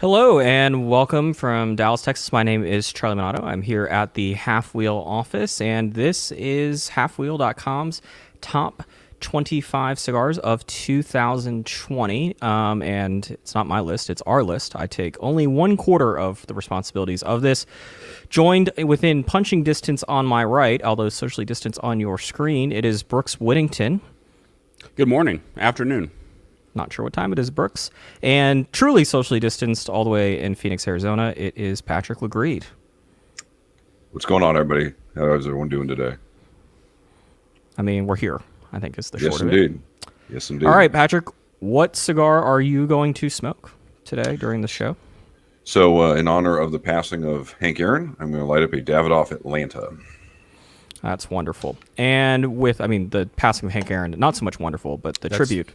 Hello and welcome from Dallas, Texas. My name is Charlie Minato. I'm here at the Half-Wheel office, and this is halfwheel.com's top 25 cigars of 2020. And it's not my list, it's our list. I take only 1/4 of the responsibilities of this. Joined within punching distance on my right, although socially distanced on your screen, it is Brooks Whittington. Good morning, afternoon. Not sure what time it is, Brooks. And truly socially distanced all the way in Phoenix, Arizona, it is Patrick Lagreid. What's going on, everybody? How is everyone doing today? I mean, we're here, I think is the Yes, short of it. indeed. Yes, indeed. All right, Patrick, what cigar are you going to smoke today during the show? So, in honor of the passing of Hank Aaron, I'm going to light up a Davidoff Atlanta. That's wonderful. And with, the passing of Hank Aaron, not so much wonderful, but the tribute,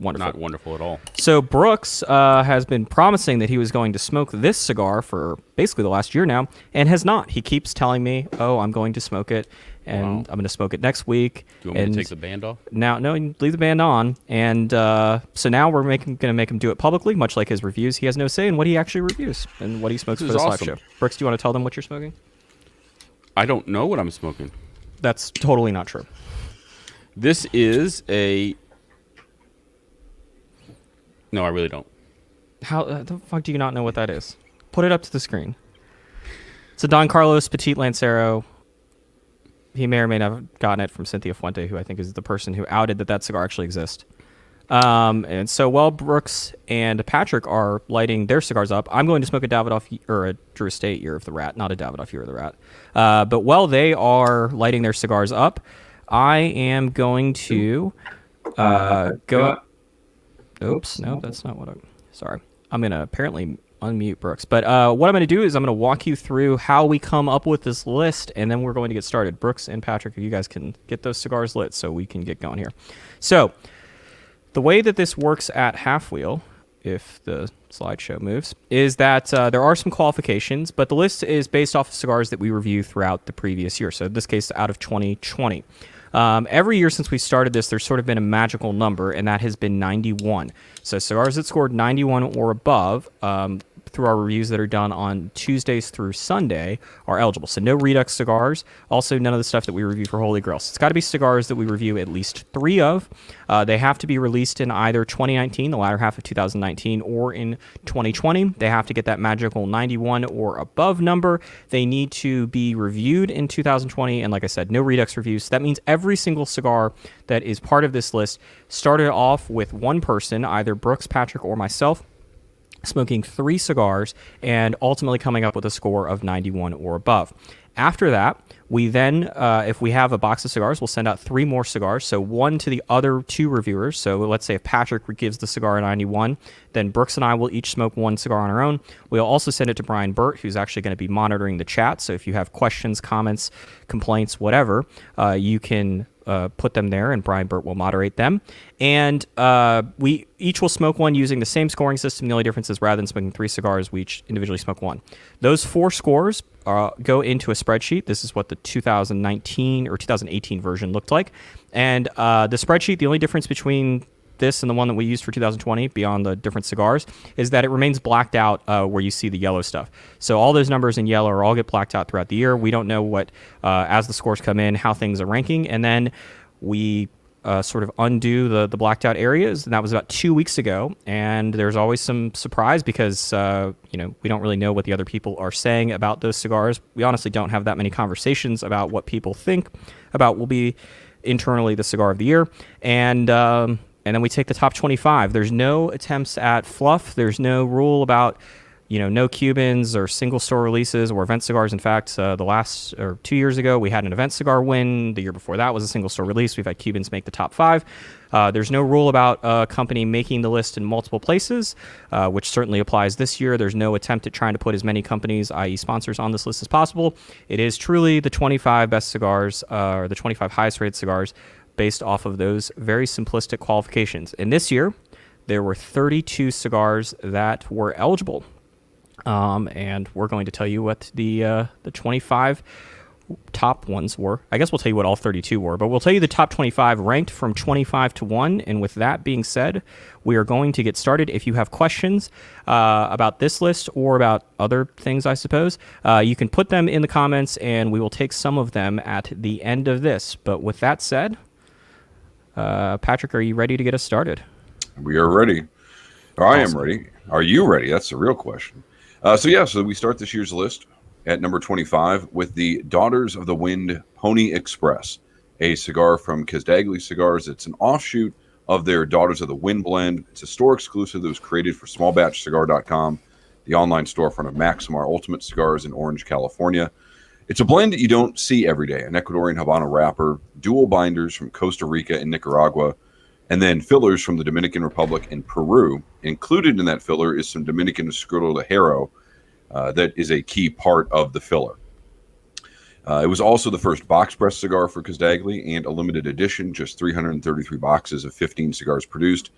wonderful. Not wonderful at all. So Brooks has been promising that he was going to smoke this cigar for basically the last year now, and has not. He keeps telling me, "Oh, I'm going to smoke it, and Wow. I'm going to smoke it next week." Do you want me to take the band off? Now, no, leave the band on, and so now we're going to make him do it publicly, much like his reviews. He has no say in what he actually reviews and what he smokes This for is this awesome. live show. Brooks, do you want to tell them what you're smoking? I don't know what I'm smoking. That's totally not true. This is a... No, I really don't. How the fuck do you not know what that is? Put it up to the screen. It's a Don Carlos Petit Lancero. He may or may not have gotten it from Cynthia Fuente, who I think is the person who outed that cigar actually exists. And so while Brooks and Patrick are lighting their cigars up, I'm going to smoke a Davidoff or a Drew Estate Year of the Rat, not a Davidoff Year of the Rat. But while they are lighting their cigars up, I am going to go. Oops, no, that's not what I'm... Sorry. I'm going to apparently unmute Brooks. But what I'm going to do is I'm going to walk you through how we come up with this list, and then we're going to get started. Brooks and Patrick, if you guys can get those cigars lit so we can get going here. So the way that this works at Half-Wheel, if the slideshow moves, is that there are some qualifications, but the list is based off of cigars that we review throughout the previous year. So in this case, out of 2020. Every year since we started this, there's sort of been a magical number, and that has been 91. So cigars that scored 91 or above through our reviews that are done on Tuesdays through Sunday are eligible. So no Redux cigars, also none of the stuff that we review for Holy Grail. So it's got to be cigars that we review at least 3 of. They have to be released in either 2019, the latter half of 2019, or in 2020. They have to get that magical 91 or above number. They need to be reviewed in 2020, and like I said, no Redux reviews. So that means every single cigar that is part of this list started off with one person, either Brooks, Patrick, or myself, smoking 3 cigars and ultimately coming up with a score of 91 or above. After that, we then, if we have a box of cigars, we'll send out 3 more cigars. So 1 to the other 2 reviewers. So let's say if Patrick gives the cigar a 91, then Brooks and I will each smoke 1 cigar on our own. We'll also send it to Brian Burt, who's actually going to be monitoring the chat. So if you have questions, comments, complaints, whatever, you can put them there, and Brian Burt will moderate them. And we each will smoke 1 using the same scoring system. The only difference is rather than smoking 3 cigars, we each individually smoke 1. Those 4 scores go into a spreadsheet. This is what the 2019 or 2018 version looked like. And the spreadsheet, the only difference between this and the one that we used for 2020, beyond the different cigars, is that it remains blacked out where you see the yellow stuff. So all those numbers in yellow all get blacked out throughout the year. We don't know what, as the scores come in, how things are ranking. And then we sort of undo the blacked out areas. And that was about 2 weeks ago. And there's always some surprise because, we don't really know what the other people are saying about those cigars. We honestly don't have that many conversations about what people think about will be internally the cigar of the year. And then we take the top 25. There's no attempts at fluff. There's no rule about, no Cubans or single store releases or event cigars. In fact, the last 2 years ago, we had an event cigar win. The year before that was a single store release. We've had Cubans make the top 5. There's no rule about a company making the list in multiple places, which certainly applies this year. There's no attempt at trying to put as many companies, i.e. sponsors, on this list as possible. It is truly the 25 best cigars, or the 25 highest rated cigars, based off of those very simplistic qualifications. And this year, there were 32 cigars that were eligible. And we're going to tell you what the 25 top ones were. I guess we'll tell you what all 32 were, but we'll tell you the top 25 ranked from 25 to 1. And with that being said, we are going to get started. If you have questions about this list or about other things, I suppose, you can put them in the comments, and we will take some of them at the end of this. But with that said, Patrick, are you ready to get us started? We are ready. Or I am ready. Are you ready? That's the real question. So we start this year's list at number 25 with the Daughters of the Wind Pony Express, a cigar from Casdagli Cigars. It's an offshoot of their Daughters of the Wind blend. It's a store exclusive that was created for smallbatchcigar.com, the online storefront of Maximar Ultimate Cigars in Orange, California. It's a blend that you don't see every day, an Ecuadorian Habano wrapper, dual binders from Costa Rica and Nicaragua, and then fillers from the Dominican Republic and Peru. Included in that filler is some Dominican Escroto Ligero, that is a key part of the filler. It was also the first box press cigar for Casdagli and a limited edition, just 333 boxes of 15 cigars produced.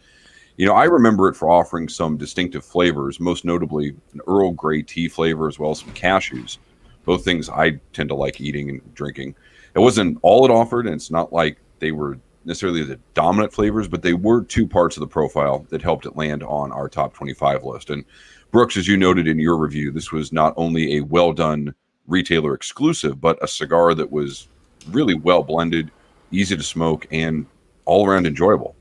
I remember it for offering some distinctive flavors, most notably an Earl Grey tea flavor as well as some cashews, both things I tend to like eating and drinking. It wasn't all it offered, and it's not like they were necessarily the dominant flavors, but they were two parts of the profile that helped it land on our top 25 list. And Brooks, as you noted in your review, this was not only a well-done retailer exclusive, but a cigar that was really well blended, easy to smoke, and all-around enjoyable.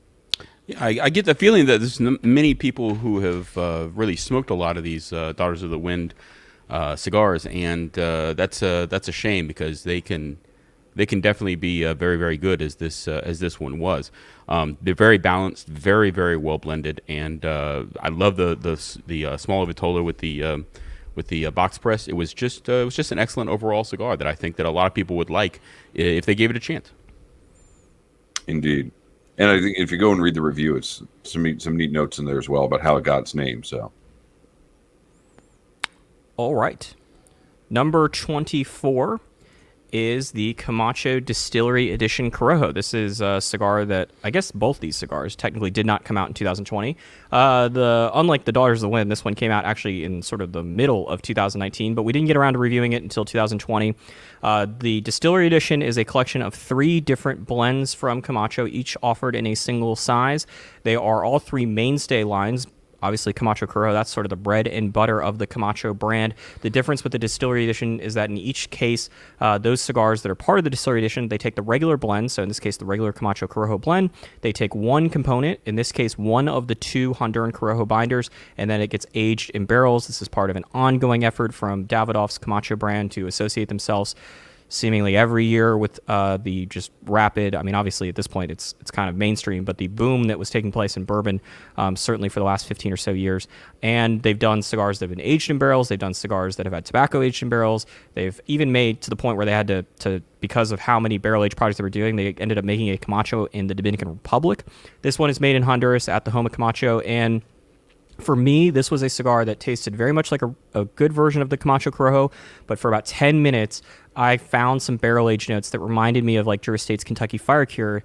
Yeah, I get the feeling that there's many people who have really smoked a lot of these Daughters of the Wind cigars, and that's a shame because they can definitely be very, very good as this one was. They're very balanced, very, very well blended, and I love the smaller vitola with the box press. It was just an excellent overall cigar that I think that a lot of people would like if they gave it a chance. Indeed, and I think if you go and read the review, it's some neat notes in there as well about how it got its name. So, all right, number 24. Is the Camacho Distillery Edition Corojo. This is a cigar that I guess both these cigars technically did not come out in 2020. Unlike the Daughters of the Wind, this one came out actually in sort of the middle of 2019, but we didn't get around to reviewing it until 2020. The Distillery Edition is a collection of 3 different blends from Camacho, each offered in a single size. They are all 3 mainstay lines. Obviously, Camacho Corojo, that's sort of the bread and butter of the Camacho brand. The difference with the Distillery Edition is that in each case, those cigars that are part of the Distillery Edition, they take the regular blend, so in this case, the regular Camacho Corojo blend. They take one component, in this case, one of the 2 Honduran Corojo binders, and then it gets aged in barrels. This is part of an ongoing effort from Davidoff's Camacho brand to associate themselves seemingly every year with the just rapid, I mean, obviously at this point it's kind of mainstream, but the boom that was taking place in bourbon, certainly for the last 15 or so years. And they've done cigars that have been aged in barrels. They've done cigars that have had tobacco aged in barrels. They've even made to the point where they had to because of how many barrel aged projects they were doing, they ended up making a Camacho in the Dominican Republic. This one is made in Honduras at the home of Camacho, and for me, this was a cigar that tasted very much like a good version of the Camacho Corojo, but for about 10 minutes, I found some barrel-aged notes that reminded me of like Drew Estate's Kentucky Fire Cured,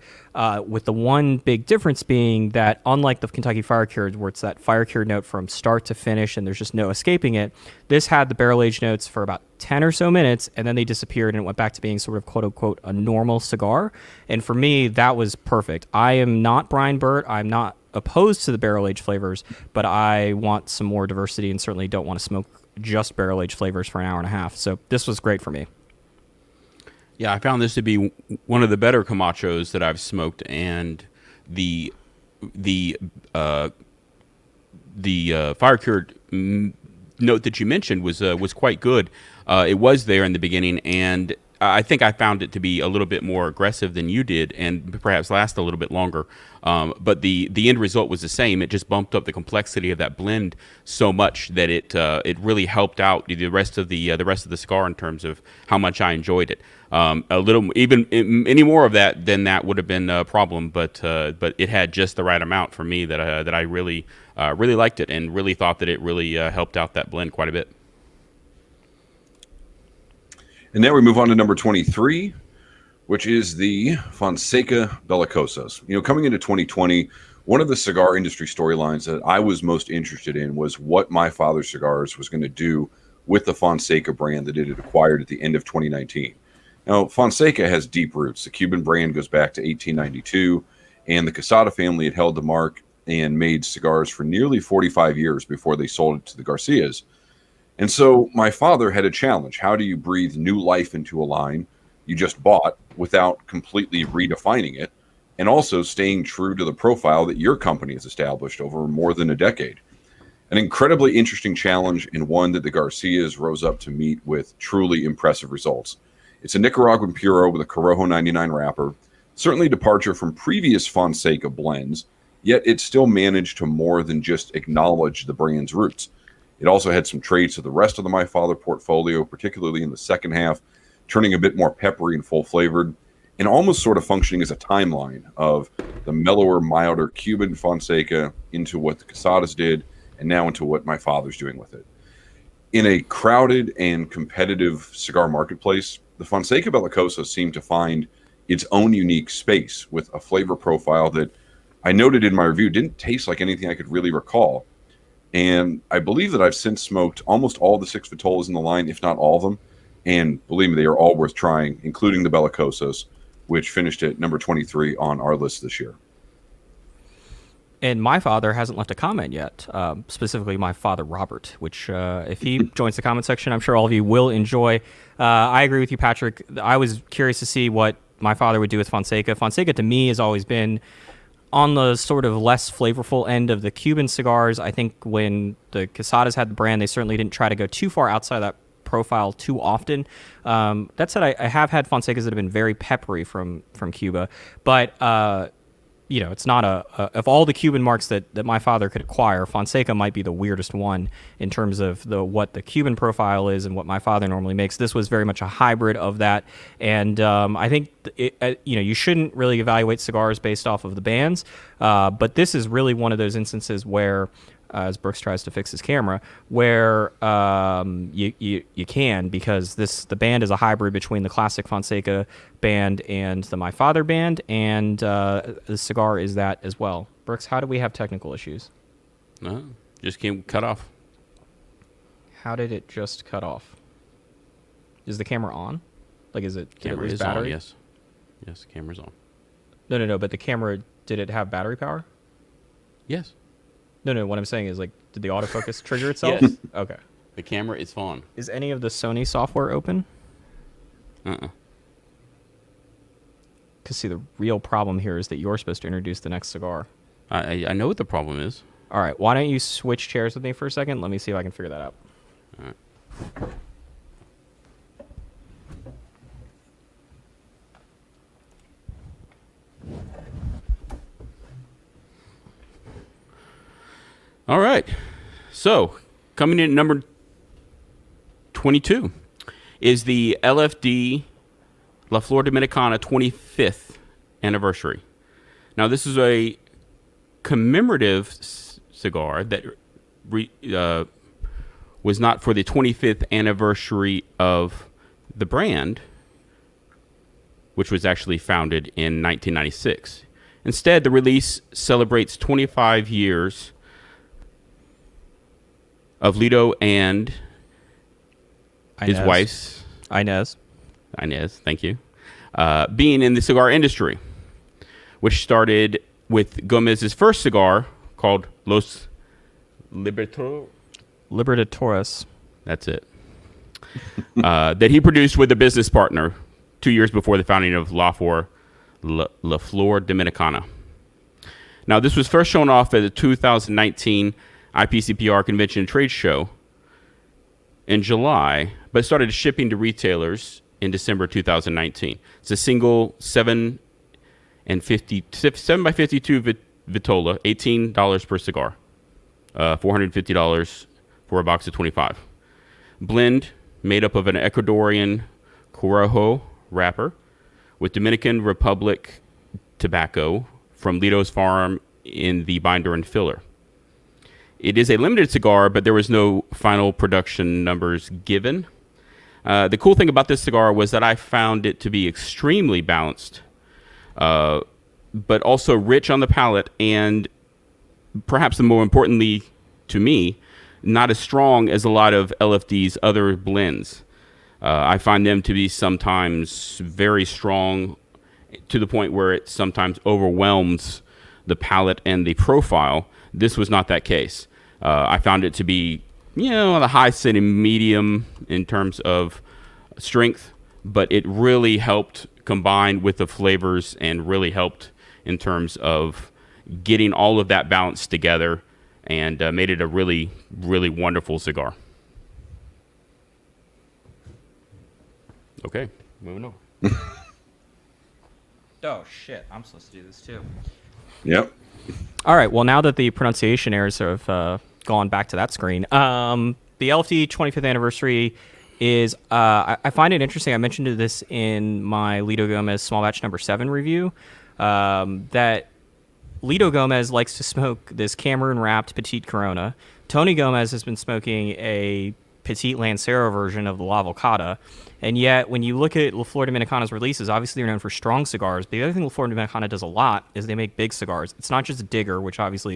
with the one big difference being that unlike the Kentucky Fire Cured, where it's that fire cured note from start to finish and there's just no escaping it, this had the barrel-aged notes for about 10 or so minutes, and then they disappeared and it went back to being sort of quote-unquote a normal cigar. And for me, that was perfect. I am not Brian Burt. I'm not opposed to the barrel-aged flavors, but I want some more diversity and certainly don't want to smoke just barrel-aged flavors for an hour and a half. So this was great for me. Yeah, I found this to be one of the better Camachos that I've smoked, and the fire cured note that you mentioned was quite good. It was there in the beginning, and I think I found it to be a little bit more aggressive than you did, and perhaps last a little bit longer. But the end result was the same. It just bumped up the complexity of that blend so much that it really helped out the rest of the cigar in terms of how much I enjoyed it. A little, even any more of that than that would have been a problem. But it had just the right amount for me that I really liked it, and really thought that it really helped out that blend quite a bit. And now we move on to number 23, which is the Fonseca Bellicosas. Coming into 2020, one of the cigar industry storylines that I was most interested in was what My Father Cigars was going to do with the Fonseca brand that it had acquired at the end of 2019. Now, Fonseca has deep roots. The Cuban brand goes back to 1892, and the Quesada family had held the mark and made cigars for nearly 45 years before they sold it to the Garcias. And so my father had a challenge. How do you breathe new life into a line you just bought without completely redefining it, and also staying true to the profile that your company has established over more than a decade? An incredibly interesting challenge, and one that the Garcias rose up to meet with truly impressive results. It's a Nicaraguan Puro with a Corojo 99 wrapper, certainly a departure from previous Fonseca blends, yet it still managed to more than just acknowledge the brand's roots. It also had some traits of the rest of the My Father portfolio, particularly in the second half, turning a bit more peppery and full-flavored, and almost sort of functioning as a timeline of the mellower, milder Cuban Fonseca into what the Quesadas did, and now into what my father's doing with it. In a crowded and competitive cigar marketplace, the Fonseca Belicoso seemed to find its own unique space with a flavor profile that I noted in my review didn't taste like anything I could really recall. And I believe that I've since smoked almost all the 6 Vitolas in the line, if not all of them. And believe me, they are all worth trying, including the Belicosos, which finished at number 23 on our list this year. And my father hasn't left a comment yet, specifically my father, Robert, which if he joins the comment section, I'm sure all of you will enjoy. I agree with you, Patrick. I was curious to see what my father would do with Fonseca. Fonseca, to me, has always been on the sort of less flavorful end of the Cuban cigars. I think when the Quesadas had the brand, they certainly didn't try to go too far outside that profile too often. That said, I have had Fonsecas that have been very peppery from Cuba, but it's not of all the Cuban marks that my father could acquire, Fonseca might be the weirdest one in terms of what the Cuban profile is and what my father normally makes. This was very much a hybrid of that, and I think you shouldn't really evaluate cigars based off of the bands, but this is really one of those instances where, as Brooks tries to fix his camera, where you can, because the band is a hybrid between the classic Fonseca band and the My Father band, and the cigar is that as well. Brooks, how do we have technical issues? No, just came cut off. How did it just cut off? Is the camera on? Like, did it Camera lose is battery? on, yes. Yes, the camera's on. No, but the camera, did it have battery power? Yes. No, what I'm saying is, did the autofocus trigger itself? Yes. Okay. The camera is on. Is any of the Sony software open? Because, see, the real problem here is that you're supposed to introduce the next cigar. I know what the problem is. All right, why don't you switch chairs with me for a second? Let me see if I can figure that out. All right. All right. So, coming in at number 22 is the LFD La Flor Dominicana 25th anniversary. Now, this is a commemorative cigar that was not for the 25th anniversary of the brand, which was actually founded in 1996. Instead, the release celebrates 25 years of Lito and his wife's Inez, thank you, being in the cigar industry, which started with Gomez's first cigar called Los Libertadores. That's it. That he produced with a business partner 2 years before the founding of La Flor Dominicana. Now, this was first shown off at the 2019 IPCPR Convention and Trade Show in July, but started shipping to retailers in December 2019. It's a single 7 by 52 Vitola, $18 per cigar, $450 for a box of 25. Blend made up of an Ecuadorian Corojo wrapper with Dominican Republic tobacco from Lito's farm in the binder and filler. It is a limited cigar, but there was no final production numbers given. The cool thing about this cigar was that I found it to be extremely balanced, but also rich on the palate, and perhaps the more importantly to me, not as strong as a lot of LFD's other blends. I find them to be sometimes very strong to the point where it sometimes overwhelms the palate and the profile. This was not that case. I found it to be, on the high sitting medium in terms of strength, but it really helped combine with the flavors and really helped in terms of getting all of that balance together and made it a really, really wonderful cigar. Okay, moving on. Oh shit! I'm supposed to do this too. Yep. All right. Well, now that the pronunciation errors have gone back to that screen, the LFD 25th anniversary is. I find it interesting. I mentioned this in my Lido Gomez Small Batch number 7 review. That Lido Gomez likes to smoke this Cameroon wrapped Petite Corona. Tony Gomez has been smoking a Petite Lancero version of the La Volcata. And yet, when you look at La Flor Dominicana's releases, obviously they're known for strong cigars. But the other thing La Flor Dominicana does a lot is they make big cigars. It's not just a Digger, which obviously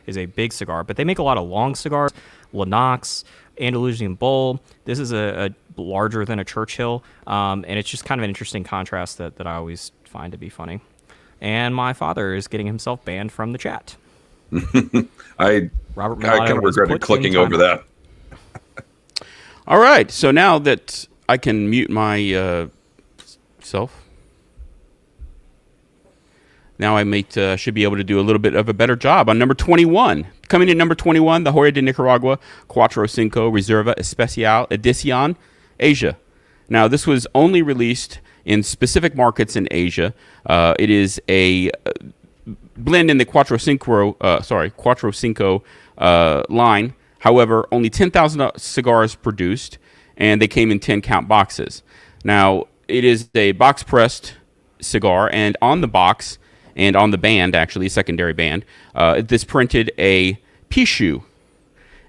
is a big cigar, but they make a lot of long cigars. Lennox, Andalusian Bull. This is a larger than a Churchill. And it's just kind of an interesting contrast that I always find to be funny. And my father is getting himself banned from the chat. I Robert kind of regretted clicking over that. All right, so now that I can mute my self, now I should be able to do a little bit of a better job on number 21. Coming in number 21, the Joya de Nicaragua Cuatro Cinco Reserva Especial Edición Asia. Now, this was only released in specific markets in Asia. It is a blend in the Cuatro Cinco line. However, only 10,000 cigars produced, and they came in 10-count boxes. Now, it is a box-pressed cigar, and on the box, and on the band, actually, secondary band, this printed a Pishu,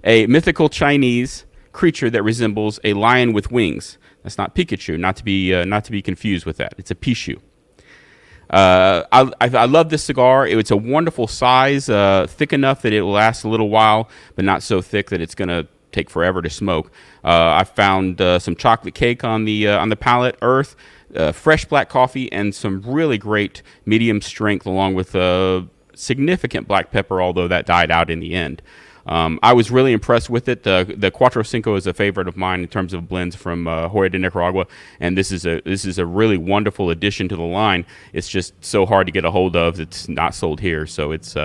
a mythical Chinese creature that resembles a lion with wings. That's not Pikachu, not to be confused with that. It's a Pishu. I love this cigar. It's a wonderful size, thick enough that it will last a little while, but not so thick that it's going to take forever to smoke. I found some chocolate cake on the palate, earth, fresh black coffee, and some really great medium strength, along with significant black pepper, although that died out in the end. I was really impressed with it. The Cuatro Cinco is a favorite of mine in terms of blends from Joya de Nicaragua, and this is a really wonderful addition to the line. It's just so hard to get a hold of. It's not sold here, so it's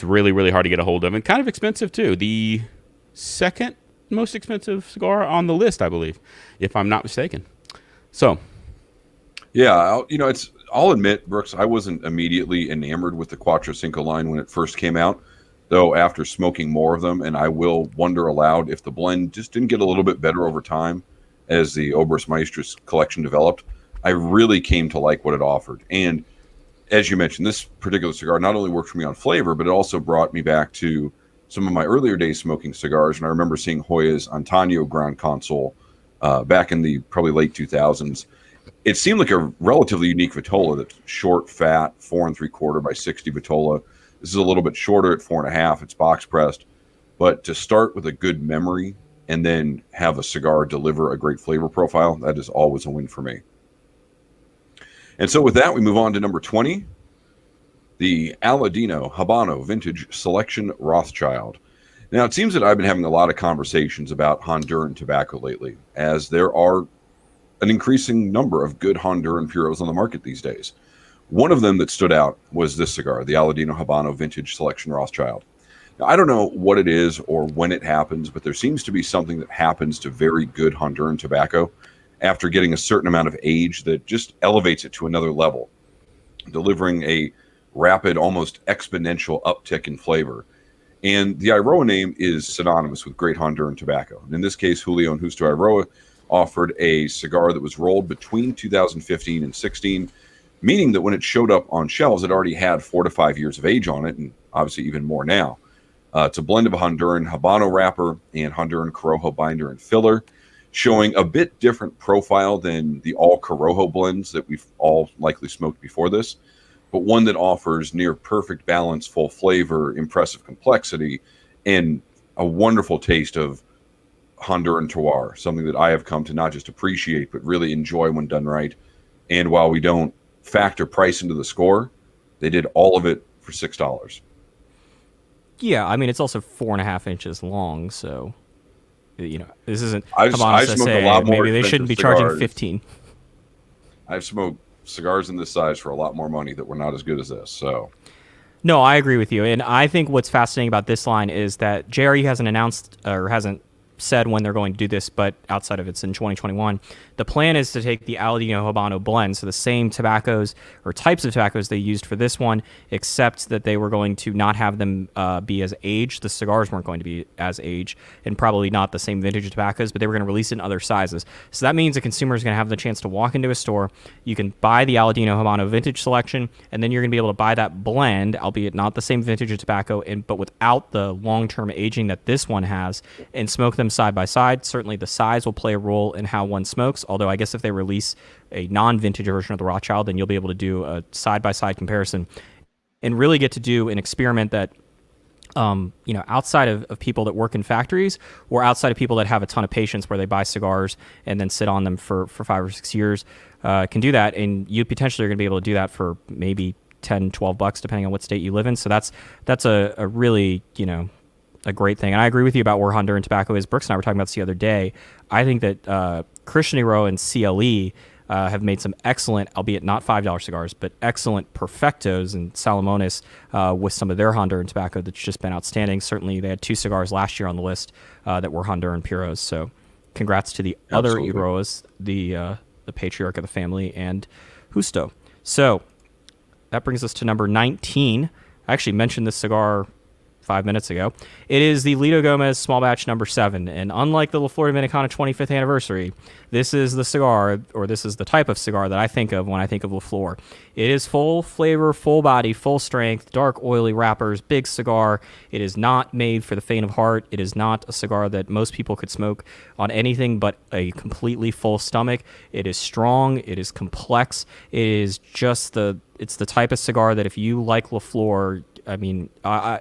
really, really hard to get a hold of, and kind of expensive too. The second most expensive cigar on the list, I believe, if I'm not mistaken. So, yeah, I'll admit, Brooks, I wasn't immediately enamored with the Cuatro Cinco line when it first came out. Though after smoking more of them, and I will wonder aloud if the blend just didn't get a little bit better over time as the Obras Maestras collection developed. I really came to like what it offered. And as you mentioned, this particular cigar not only worked for me on flavor, but it also brought me back to some of my earlier days smoking cigars. And I remember seeing Joya's Antonio Ground Console back in the probably late 2000s. It seemed like a relatively unique Vitola that's short, fat, 4 3/4 by 60 Vitola. This is a little bit shorter at 4.5. It's box pressed, but to start with a good memory and then have a cigar deliver a great flavor profile, that is always a win for me. And so with that, we move on to number 20, the Aladino Habano Vintage Selection Rothschild. Now, it seems that I've been having a lot of conversations about Honduran tobacco lately, as there are an increasing number of good Honduran puros on the market these days. One of them that stood out was this cigar, the Aladino Habano Vintage Selection Rothschild. Now, I don't know what it is or when it happens, but there seems to be something that happens to very good Honduran tobacco after getting a certain amount of age that just elevates it to another level, delivering a rapid, almost exponential uptick in flavor. And the Iroa name is synonymous with great Honduran tobacco. And in this case, Julio and Justo Iroa offered a cigar that was rolled between 2015 and 16, meaning that when it showed up on shelves, it already had 4 to 5 years of age on it, and obviously even more now. It's a blend of a Honduran Habano wrapper and Honduran Corojo binder and filler, showing a bit different profile than the all Corojo blends that we've all likely smoked before this, but one that offers near perfect balance, full flavor, impressive complexity, and a wonderful taste of Honduran terroir, something that I have come to not just appreciate, but really enjoy when done right. And while we don't factor price into the score, they did all of it for $6. Yeah, I mean, it's also 4.5 inches long, so, this isn't I Habanos smoked a lot more maybe they shouldn't be expensive charging cigars. 15. I've smoked cigars in this size for a lot more money that were not as good as this. So, No, I agree with you. And I think what's fascinating about this line is that JRE hasn't announced or hasn't said when they're going to do this, but outside of it's in 2021. The plan is to take the Aladino Habano blend, so the same tobaccos or types of tobaccos they used for this one, except that they were going to not have them be as aged. The cigars weren't going to be as aged, and probably not the same vintage of tobaccos, but they were going to release it in other sizes. So that means a consumer is going to have the chance to walk into a store. You can buy the Aladino Habano vintage selection, and then you're going to be able to buy that blend, albeit not the same vintage of tobacco, but without the long-term aging that this one has, and smoke them side by side. Certainly the size will play a role in how one smokes, although I guess if they release a non-vintage version of the Rothschild, then you'll be able to do a side-by-side comparison and really get to do an experiment that outside of people that work in factories or outside of people that have a ton of patience where they buy cigars and then sit on them for 5 or 6 years, can do that. And you potentially are going to be able to do that for maybe $10-12 depending on what state you live in. So that's a really, a great thing. And I agree with you about where Honduran tobacco is. Brooks and I were talking about this the other day. I think that Christian Hero and CLE have made some excellent, albeit not $5 cigars, but excellent Perfectos and Salomones with some of their Honduran tobacco that's just been outstanding. Certainly they had 2 cigars last year on the list that were Honduran Puros. So congrats to the Absolutely. other Iroas, the patriarch of the family, and Justo. So that brings us to number 19. I actually mentioned this cigar 5 minutes ago. It is the Lito Gomez Small Batch number 7, and unlike the La Flor Dominicana 25th anniversary, this is the cigar, or this is the type of cigar that I think of when I think of La Flor. It is full flavor, full body, full strength, dark oily wrappers, big cigar. It is not made for the faint of heart. It is not a cigar that most people could smoke on anything but a completely full stomach. It is strong. It is complex. It is just it's the type of cigar that if you like La Flor, I mean,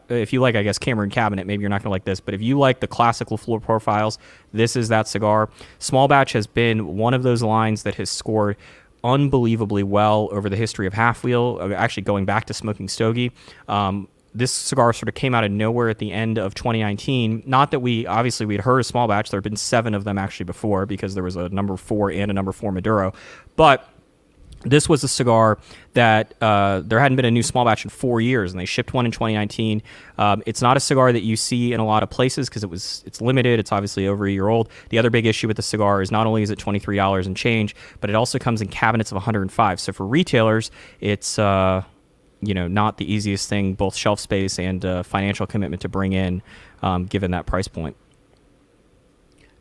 if you like, I guess, Cameron Cabinet, maybe you're not going to like this, but if you like the classic La Flor profiles, this is that cigar. Small Batch has been one of those lines that has scored unbelievably well over the history of Half Wheel, actually going back to Smoking Stogie. This cigar sort of came out of nowhere at the end of 2019. Not that we'd heard of Small Batch. There have been 7 of them actually before, because there was a number 4 and a number 4 Maduro. But this was a cigar that there hadn't been a new Small Batch in 4 years, and they shipped one in 2019. It's not a cigar that you see in a lot of places because it's limited. It's obviously over a year old. The other big issue with the cigar is not only is it $23 and change, but it also comes in cabinets of 105. So for retailers, it's not the easiest thing, both shelf space and financial commitment to bring in, given that price point.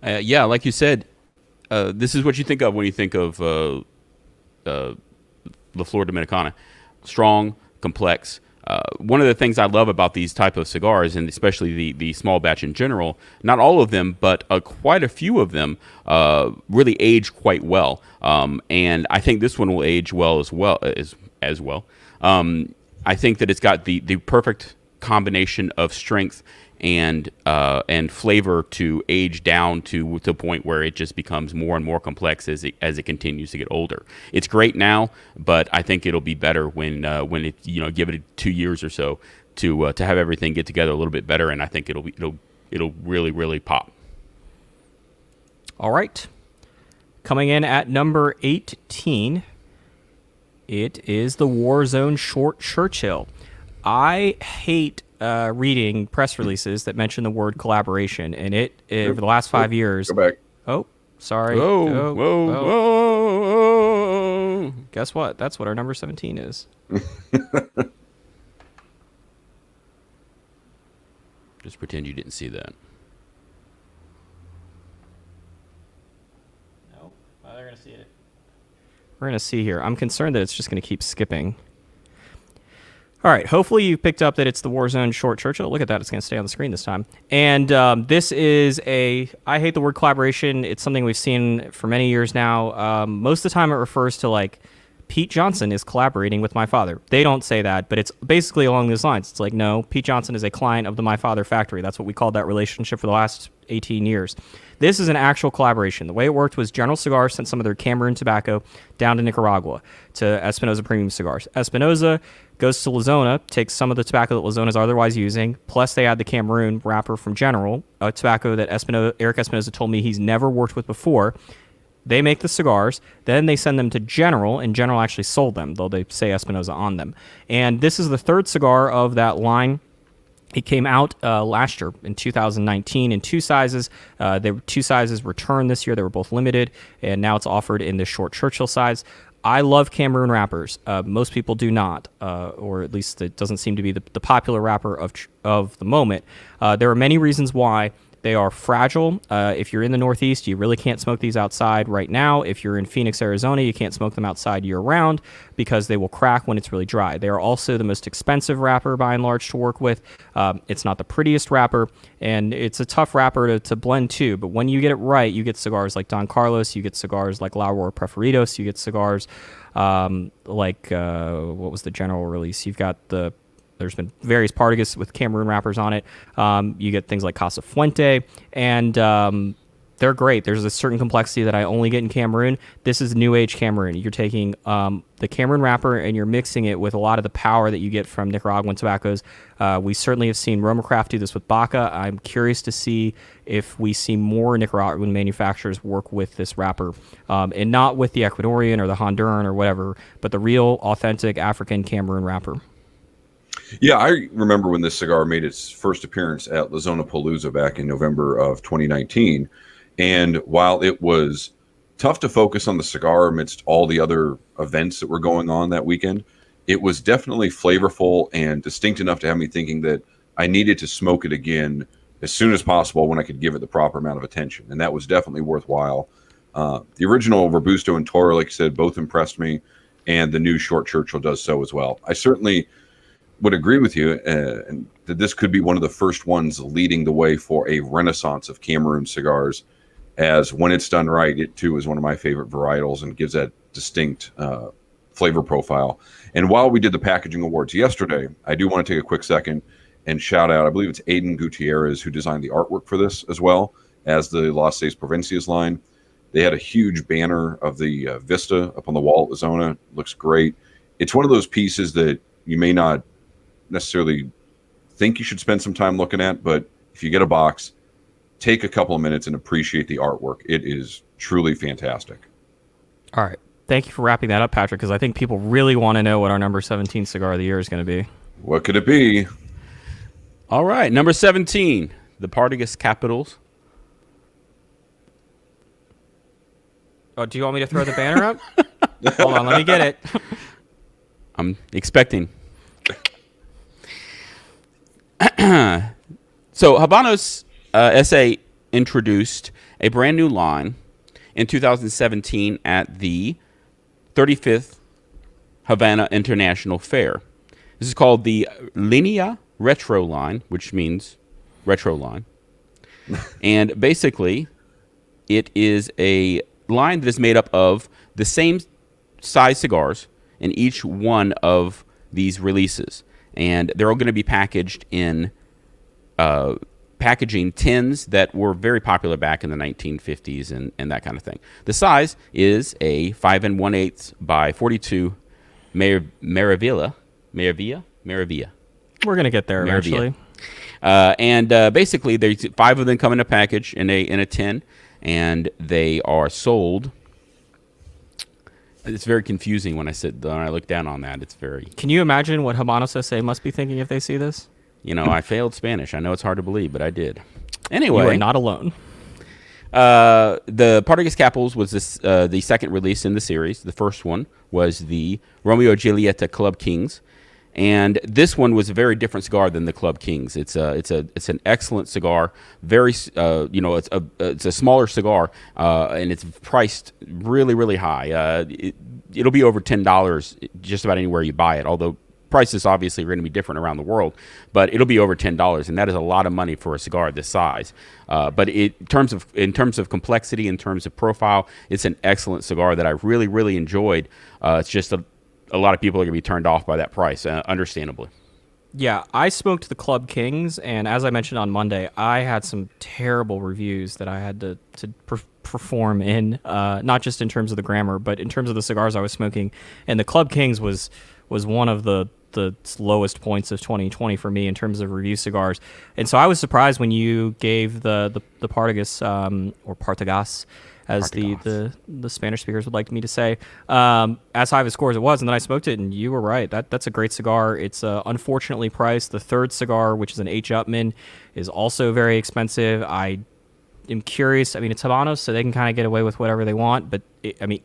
Yeah, like you said, this is what you think of when you think of La Flor Dominicana. Strong, complex. One of the things I love about these type of cigars, and especially the small batch in general, not all of them, but quite a few of them really age quite well. And I think this one will age well as well. I think that it's got the perfect combination of strength and flavor to age down to the point where it just becomes more and more complex as it continues to get older. It's great now, but I think it'll be better when it give it 2 years or so to have everything get together a little bit better, and I think it'll really, really pop. All right, coming in at number 18, it is the Warzone Short Churchill. I hate reading press releases that mention the word collaboration, and over the last 5 years. Go back. Oh, sorry. Whoa. Guess what? That's what our number 17 is. Just pretend you didn't see that. No, they're gonna see it. We're gonna see here. I'm concerned that it's just gonna keep skipping. All right, hopefully you picked up that it's the Warzone Short Churchill. Look at that, it's going to stay on the screen this time. And this is I hate the word collaboration. It's something we've seen for many years now. Most of the time it refers to like Pete Johnson is collaborating with my father. They don't say that, but it's basically along those lines. It's like, no, Pete Johnson is a client of the My Father factory. That's what we called that relationship for the last 18 years. This is an actual collaboration. The way it worked was General Cigars sent some of their Cameroon tobacco down to Nicaragua to Espinosa Premium Cigars. Espinosa goes to Lazona, takes some of the tobacco that Lazona is otherwise using, plus they add the Cameroon wrapper from General, a tobacco that Eric Espinosa told me he's never worked with before. They make the cigars, then they send them to General, and General actually sold them, though they say Espinosa on them. And this is the third cigar of that line. It came out last year in 2019 in two sizes. There were two sizes returned this year. They were both limited, and now it's offered in the short Churchill size. I love Cameroon wrappers. Most people do not, or at least it doesn't seem to be the popular wrapper of the moment. There are many reasons why. They are fragile. If you're in the Northeast, you really can't smoke these outside right now. If you're in Phoenix, Arizona, you can't smoke them outside year-round because they will crack when it's really dry. They are also the most expensive wrapper, by and large, to work with. It's not the prettiest wrapper, and it's a tough wrapper to blend, too. But when you get it right, you get cigars like Don Carlos, you get cigars like La Aurora Preferidos, you get cigars like, what was the General release? You've got there's been various Partagas with Cameroon wrappers on it. You get things like Casa Fuente, and they're great. There's a certain complexity that I only get in Cameroon. This is New Age Cameroon. You're taking the Cameroon wrapper and you're mixing it with a lot of the power that you get from Nicaraguan tobaccos. We certainly have seen Roma Craft do this with Baca. I'm curious to see if we see more Nicaraguan manufacturers work with this wrapper, and not with the Ecuadorian or the Honduran or whatever, but the real, authentic African Cameroon wrapper. Yeah, I remember when this cigar made its first appearance at Lazona Palooza back in November of 2019. And while it was tough to focus on the cigar amidst all the other events that were going on that weekend, it was definitely flavorful and distinct enough to have me thinking that I needed to smoke it again as soon as possible when I could give it the proper amount of attention. And that was definitely worthwhile. The original Robusto and Toro, like I said, both impressed me. And the new Short Churchill does so as well. I certainly would agree with you and that this could be one of the first ones leading the way for a renaissance of Cameroon cigars, as when it's done right, it too is one of my favorite varietals and gives that distinct flavor profile. And while we did the packaging awards yesterday, I do want to take a quick second and shout out, I believe it's Aiden Gutierrez who designed the artwork for this, as well as the Las Seis Provincias line. They had a huge banner of the Vista up on the wall at Lazona. Looks great. It's one of those pieces that you may not necessarily think you should spend some time looking at, but if you get a box, take a couple of minutes and appreciate the artwork. It is truly fantastic. All right. Thank you for wrapping that up, Patrick, because I think people really want to know what our number 17 cigar of the year is going to be. What could it be? All right, number 17, the Partagas Capitals. Oh, do you want me to throw the banner up? Hold on, let me get it. I'm expecting. So Habanos SA introduced a brand new line in 2017 at the 35th Havana International Fair. This is called the Linea Retro line, which means retro line. And basically, it is a line that is made up of the same size cigars in each one of these releases. And they're all going to be packaged in packaging tins that were very popular back in the 1950s and that kind of thing. The size is a 5 1/8 by 42 Maravilla. We're going to get there eventually. And basically, there's 5 of them come in a package in a tin, and they are sold. It's very confusing when I look down on that. It's very. Can you imagine what Habanos SA must be thinking if they see this? You know, I failed Spanish. I know it's hard to believe, but I did. Anyway, you are not alone. The Partagas Capitals was the second release in the series. The first one was the Romeo and Julieta Club Kings, and this one was a very different cigar than the Club Kings. It's an excellent cigar. Very it's a smaller cigar, and it's priced really, really high. It'll be over $10 just about anywhere you buy it. Although prices obviously are going to be different around the world, but it'll be over $10, and that is a lot of money for a cigar this size. But in terms of complexity, in terms of profile, it's an excellent cigar that I really, really enjoyed. It's just a lot of people are going to be turned off by that price, understandably. Yeah, I smoked the Club Kings, and as I mentioned on Monday, I had some terrible reviews that I had to perform in, not just in terms of the grammar, but in terms of the cigars I was smoking. And the Club Kings was one of the lowest points of 2020 for me in terms of review cigars. And so I was surprised when you gave the Partagas, or Partagas, as the Spanish speakers would like me to say, as high of a score as it was. And then I smoked it, and you were right. That's a great cigar. It's unfortunately priced. The third cigar, which is an H. Upmann, is also very expensive. I am curious. I mean, it's Habanos, so they can kind of get away with whatever they want. But,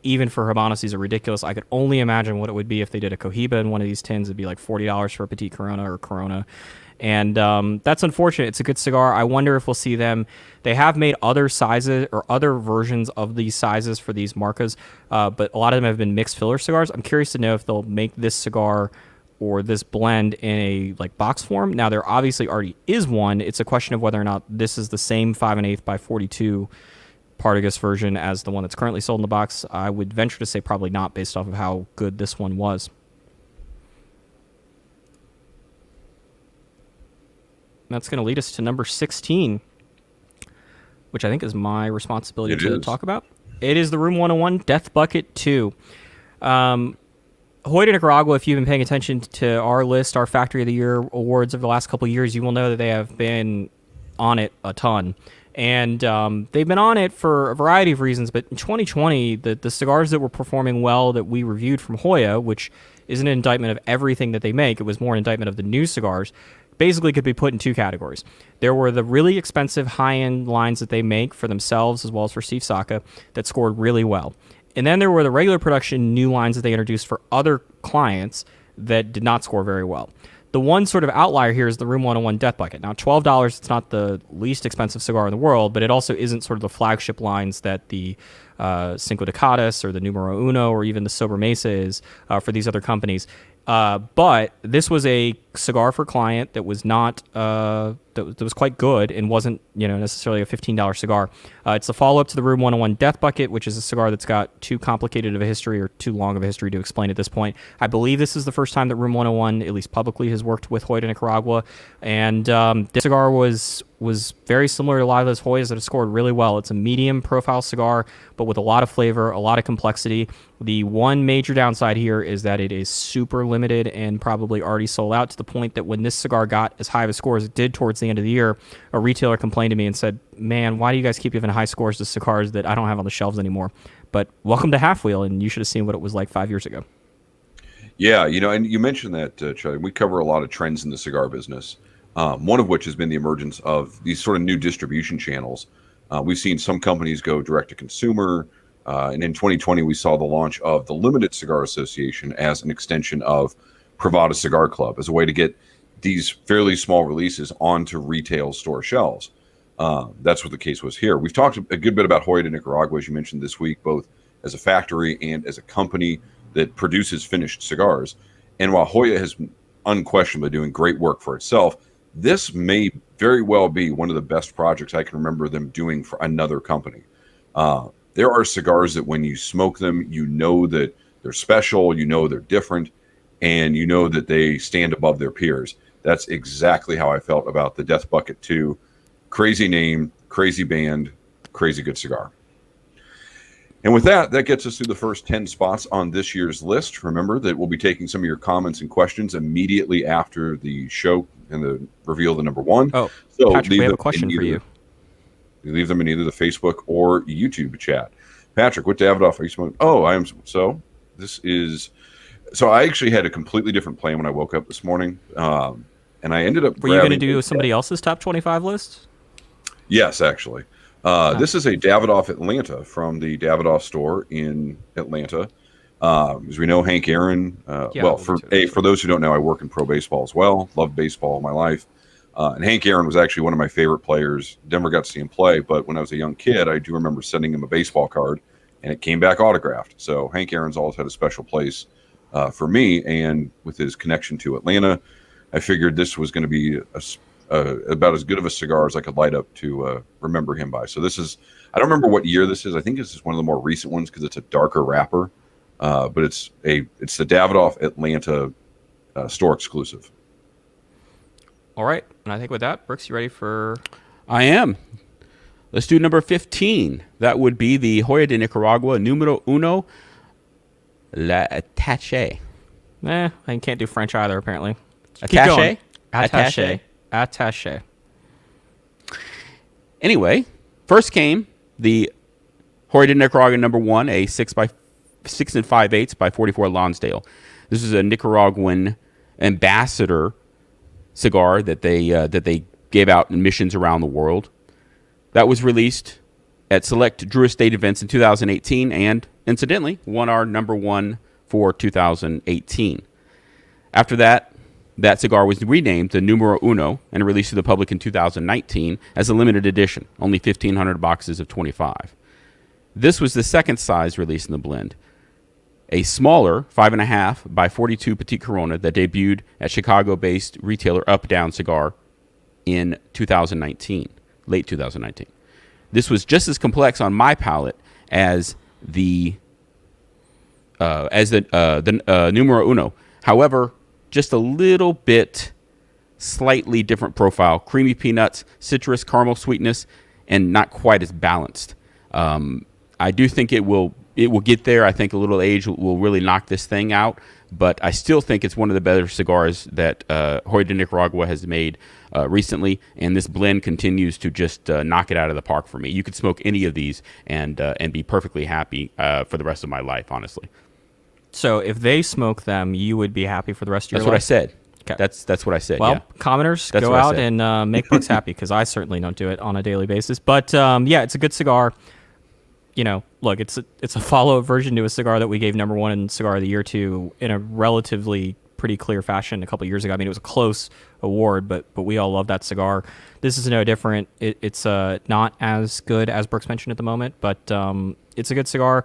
even for Habanos, these are ridiculous. I could only imagine what it would be if they did a Cohiba in one of these tins. It'd be like $40 for a Petite Corona or Corona. And that's unfortunate. It's a good cigar. I wonder if we'll see them. They have made other sizes or other versions of these sizes for these marcas, but a lot of them have been mixed filler cigars. I'm curious to know if they'll make this cigar or this blend in a box form. Now, there obviously already is one. It's a question of whether or not this is the same 5 1/8 by 42 Partagas version as the one that's currently sold in the box. I would venture to say probably not, based off of how good this one was. That's going to lead us to number 16, which I think is my responsibility to talk about. It is the Room 101 Death Bucket 2. Hoyt Nicaragua, if you've been paying attention to our list, our Factory of the Year awards over the last couple of years, you will know that they have been on it a ton. And they've been on it for a variety of reasons, but in 2020, the cigars that were performing well that we reviewed from Hoya, which isn't an indictment of everything that they make, it was more an indictment of the new cigars, basically could be put in two categories. There were the really expensive high-end lines that they make for themselves as well as for Steve Saka that scored really well. And then there were the regular production new lines that they introduced for other clients that did not score very well. The one sort of outlier here is the Room 101 Death Bucket. Now, $12, it's not the least expensive cigar in the world, but it also isn't sort of the flagship lines that the Cinco de Cadas or the Numero Uno or even the Sober Mesa is for these other companies. But this was a cigar for client that was not that was quite good and wasn't necessarily a $15 cigar. It's the follow-up to the Room 101 Death Bucket, which is a cigar that's got too complicated of a history or too long of a history to explain at this point. I believe this is the first time that Room 101, at least publicly, has worked with Hoyt Nicaragua, and this cigar was very similar to a lot of those Hoyas that have scored really well. It's a medium profile cigar, but with a lot of flavor, a lot of complexity. The one major downside here is that it is super limited and probably already sold out, to the point that when this cigar got as high of a score as it did towards the end of the year, a retailer complained to me and said, "Man, why do you guys keep giving high scores to cigars that I don't have on the shelves anymore?" But welcome to Halfwheel, and you should have seen what it was like 5 years ago. Yeah, and you mentioned that, Charlie. We cover a lot of trends in the cigar business, one of which has been the emergence of these sort of new distribution channels. We've seen some companies go direct to consumer, and in 2020, we saw the launch of the Limited Cigar Association as an extension of Privada Cigar Club, as a way to get these fairly small releases onto retail store shelves. That's what the case was here. We've talked a good bit about Hoyt Nicaragua, as you mentioned this week, both as a factory and as a company that produces finished cigars. And while Hoya has unquestionably doing great work for itself, this may very well be one of the best projects I can remember them doing for another company. There are cigars that when you smoke them, you know that they're special, you know they're different, and you know that they stand above their peers. That's exactly how I felt about the Death Bucket 2. Crazy name, crazy band, crazy good cigar. And with that, that gets us through the first 10 spots on this year's list. Remember that we'll be taking some of your comments and questions immediately after the show and the reveal of the number one. Oh, so Patrick, we have a question for you. You leave them in either the Facebook or YouTube chat. Patrick, what Davidoff are you smoking? Oh, I am. So this is. So I actually had a completely different plan when I woke up this morning, and I ended up. Were you going to do somebody else's top 25 list? Yes, actually. This is a Davidoff Atlanta from the Davidoff store in Atlanta. As we know, Hank Aaron. For those who don't know, I work in pro baseball as well. Loved baseball all my life. And Hank Aaron was actually one of my favorite players. Denver got to see him play, but when I was a young kid, I do remember sending him a baseball card, and it came back autographed. So Hank Aaron's always had a special place for me. And with his connection to Atlanta, I figured this was going to be about as good of a cigar as I could light up to remember him by. So this is, I don't remember what year this is. I think this is one of the more recent ones because it's a darker wrapper, but it's the Davidoff Atlanta store exclusive. All right, and I think with that, Brooks, you ready for? I am. Let's do number 15. That would be the Hoya de Nicaragua Numero Uno La Attaché. I can't do French either, apparently. Attaché? Attaché. Anyway, first came the Hoya de Nicaragua number 1, a 6 5/8 by 44 Lonsdale. This is a Nicaraguan ambassador cigar that they gave out in missions around the world. That was released at select Drew Estate events in 2018 and, incidentally, won our number 1 for 2018. After that, that cigar was renamed the Numero Uno and released to the public in 2019 as a limited edition, only 1,500 boxes of 25. This was the second size release in the blend, a smaller 5.5 by 42 Petite Corona that debuted at Chicago-based retailer Up Down Cigar in 2019, late 2019. This was just as complex on my palate as the Numero Uno. However, just a little bit slightly different profile. Creamy peanuts, citrus, caramel sweetness, and not quite as balanced. I do think it will get there. I think a little age will really knock this thing out. But I still think it's one of the better cigars that Hoya de Nicaragua has made recently. And this blend continues to just knock it out of the park for me. You could smoke any of these and be perfectly happy for the rest of my life, honestly. So if they smoke them, you would be happy for the rest of your life? That's what I said. Okay. That's what I said. Well, yeah. commoners, That's go what I out said. and make Brooks happy, because I certainly don't do it on a daily basis. But yeah, it's a good cigar. You know, look, it's a follow-up version to a cigar that we gave number 1 in Cigar of the Year to in a relatively pretty clear fashion a couple of years ago. I mean, it was a close award, but we all love that cigar. This is no different. It's not as good as Brooks mentioned at the moment, but it's a good cigar.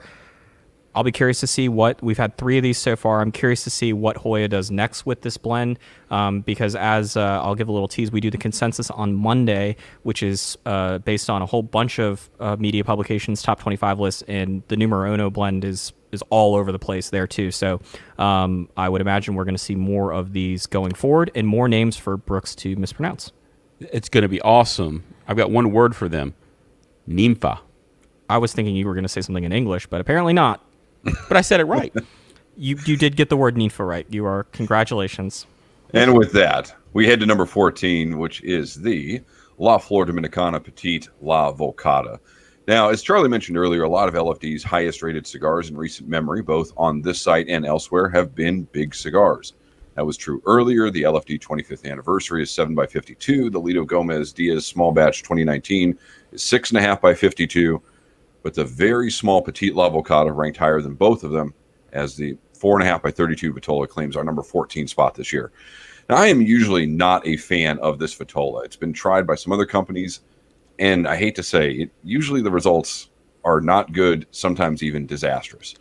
I'll be curious to see we've had 3 of these so far. I'm curious to see what Hoya does next with this blend, because as I'll give a little tease, we do the consensus on Monday, which is based on a whole bunch of media publications, top 25 lists, and the Numero Uno blend is all over the place there too. So I would imagine we're going to see more of these going forward and more names for Brooks to mispronounce. It's going to be awesome. I've got one word for them: Nympha. I was thinking you were going to say something in English, but apparently not. But I said it right. You did get the word nympha right. You are, congratulations. And with that, we head to number 14, which is the La Flor Dominicana Petite La Volcata. Now, as Charlie mentioned earlier, a lot of LFD's highest rated cigars in recent memory, both on this site and elsewhere, have been big cigars. That was true earlier. The LFD 25th anniversary is 7 by 52. The Lido Gomez Diaz Small Batch 2019 is 6.5 by 52. But the very small Petite La Volcata ranked higher than both of them, as the 4.5 by 32 Vitola claims our number 14 spot this year. Now, I am usually not a fan of this Vitola. It's been tried by some other companies, and I hate to say, usually the results are not good, sometimes even disastrous.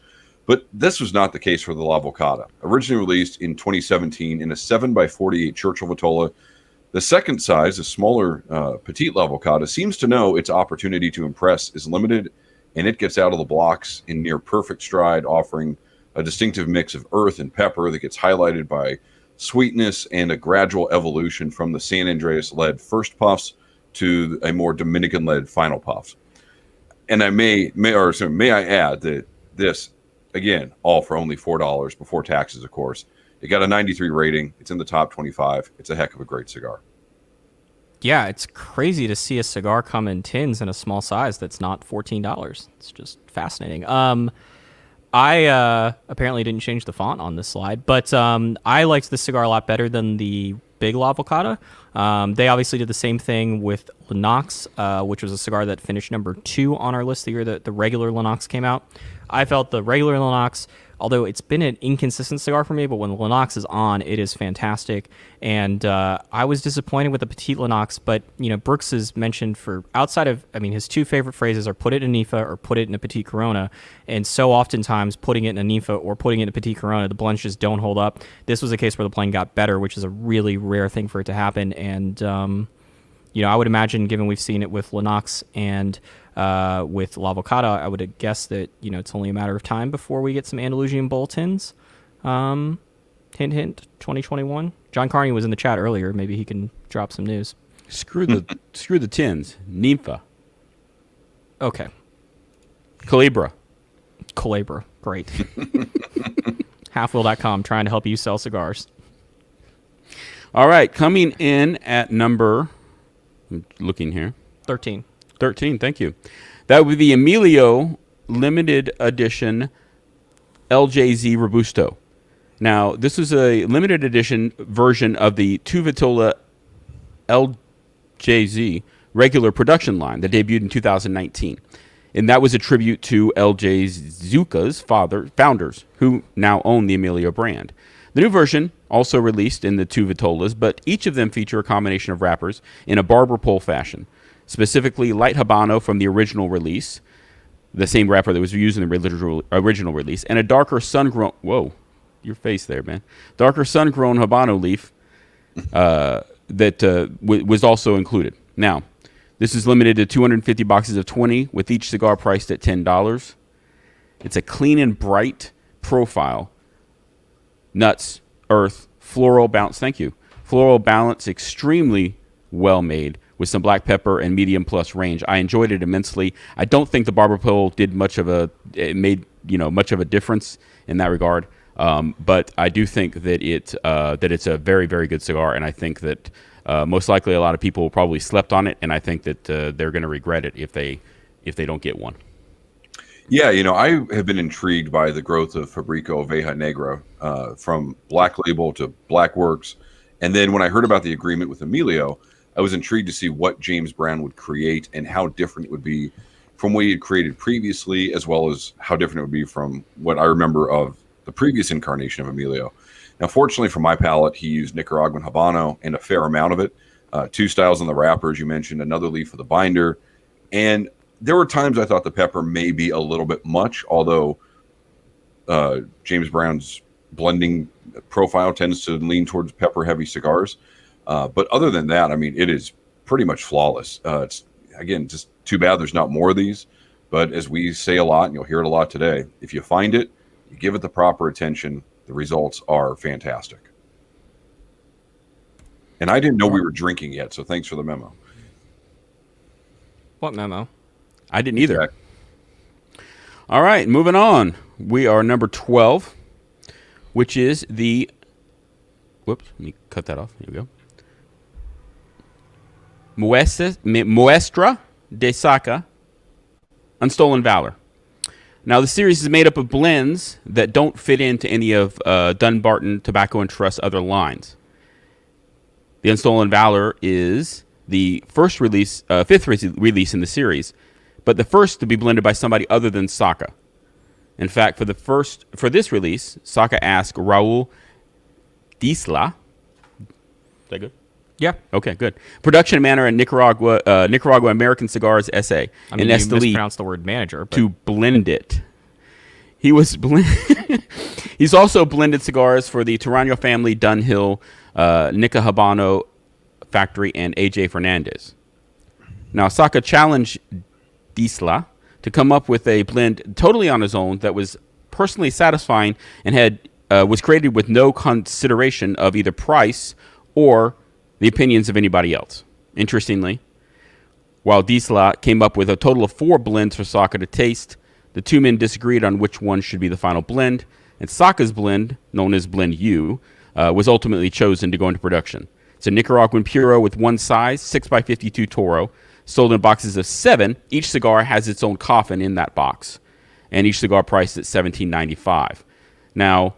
But this was not the case for the La Volcata. Originally released in 2017 in a 7 by 48 Churchill Vitola, the second size, a smaller Petite La Volcata, seems to know its opportunity to impress is limited, and it gets out of the blocks in near perfect stride, offering a distinctive mix of earth and pepper that gets highlighted by sweetness and a gradual evolution from the San Andreas-led first puffs to a more Dominican-led final puffs. And I may I add that this, again, all for only $4 before taxes, of course. It got a 93 rating. It's in the top 25. It's a heck of a great cigar. Yeah, it's crazy to see a cigar come in tins in a small size that's not $14. It's just fascinating. I apparently didn't change the font on this slide, but I liked this cigar a lot better than the big La Volcata. They obviously did the same thing with Lennox, which was a cigar that finished number 2 on our list the year that the regular Lennox came out. I felt the regular Lennox although it's been an inconsistent cigar for me, but when Lennox is on, it is fantastic. And I was disappointed with the Petite Lennox, but Brooks has mentioned his two favorite phrases are put it in a Nifa or put it in a Petite Corona. And so oftentimes putting it in a Nifa or putting it in a Petite Corona, the blends just don't hold up. This was a case where the blend got better, which is a really rare thing for it to happen. And I would imagine, given we've seen it with Lennox and with L'Avocado, I would guess that it's only a matter of time before we get some Andalusian bulletins. Hint, hint. 2021. John Carney was in the chat earlier. Maybe he can drop some news. Screw the tins. Nympha. Okay. Calibra. Great. Halfwheel.com, trying to help you sell cigars. All right, coming in at number. I'm looking here. 13. 13, thank you. That would be the Emilio limited edition LJZ Robusto. Now, this is a limited edition version of the Tu Vitola LJZ regular production line that debuted in 2019. And that was a tribute to LJ Zuka's founders, who now own the Emilio brand. The new version also released in the two Vitolas, but each of them feature a combination of wrappers in a barber pole fashion, specifically light Habano from the original release, the same wrapper that was used in the original release, and a darker sun-grown... Whoa, your face there, man. Darker sun-grown Habano leaf that was also included. Now, this is limited to 250 boxes of 20, with each cigar priced at $10. It's a clean and bright profile. Nuts, earth, floral balance. Thank you. Floral balance, extremely well made with some black pepper and medium plus range. I enjoyed it immensely. I don't think the barber pole did much of a difference in that regard. But I do think that it's a very, very good cigar, and I think that most likely a lot of people probably slept on it, and I think that they're going to regret it if they don't get one. Yeah, I have been intrigued by the growth of Fabrico Oveja Negra from Black Label to Black Works. And then when I heard about the agreement with Emilio, I was intrigued to see what James Brown would create and how different it would be from what he had created previously, as well as how different it would be from what I remember of the previous incarnation of Emilio. Now, fortunately for my palate, he used Nicaraguan Habano and a fair amount of it. 2 styles on the wrapper, as you mentioned, another leaf for the binder. And there were times I thought the pepper may be a little bit much, although James Brown's blending profile tends to lean towards pepper-heavy cigars. But other than that, I mean, it is pretty much flawless. It's, again, just too bad there's not more of these. But as we say a lot, and you'll hear it a lot today, if you find it, you give it the proper attention, the results are fantastic. And I didn't know we were drinking yet, so thanks for the memo. What memo? I didn't either. All right, moving on. We are number 12, which is the... Whoops, let me cut that off. Here we go. Muestra de Saca, Unstolen Valor. Now, the series is made up of blends that don't fit into any of Dunbarton Tobacco and Trust's other lines. The Unstolen Valor is the fifth release in the series, but the first to be blended by somebody other than Saca. In fact, for this release, Saca asked Raul Disla. Is that good? Yeah. Okay, good. Production manager at Nicaragua American Cigars S.A. I mean, you mispronounced the word manager. But... to blend it. He's also blended cigars for the Tarano family, Dunhill, Nica Habano Factory, and A.J. Fernandez. Now, Saca challenged Disla to come up with a blend totally on his own that was personally satisfying and was created with no consideration of either price or the opinions of anybody else. Interestingly, while Disla came up with a total of 4 blends for Saca to taste, the two men disagreed on which one should be the final blend, and Saca's blend, known as Blend U, was ultimately chosen to go into production. It's a Nicaraguan Puro with one size, 6x52 Toro, sold in boxes of 7. Each cigar has its own coffin in that box, and each cigar priced at $17.95. Now,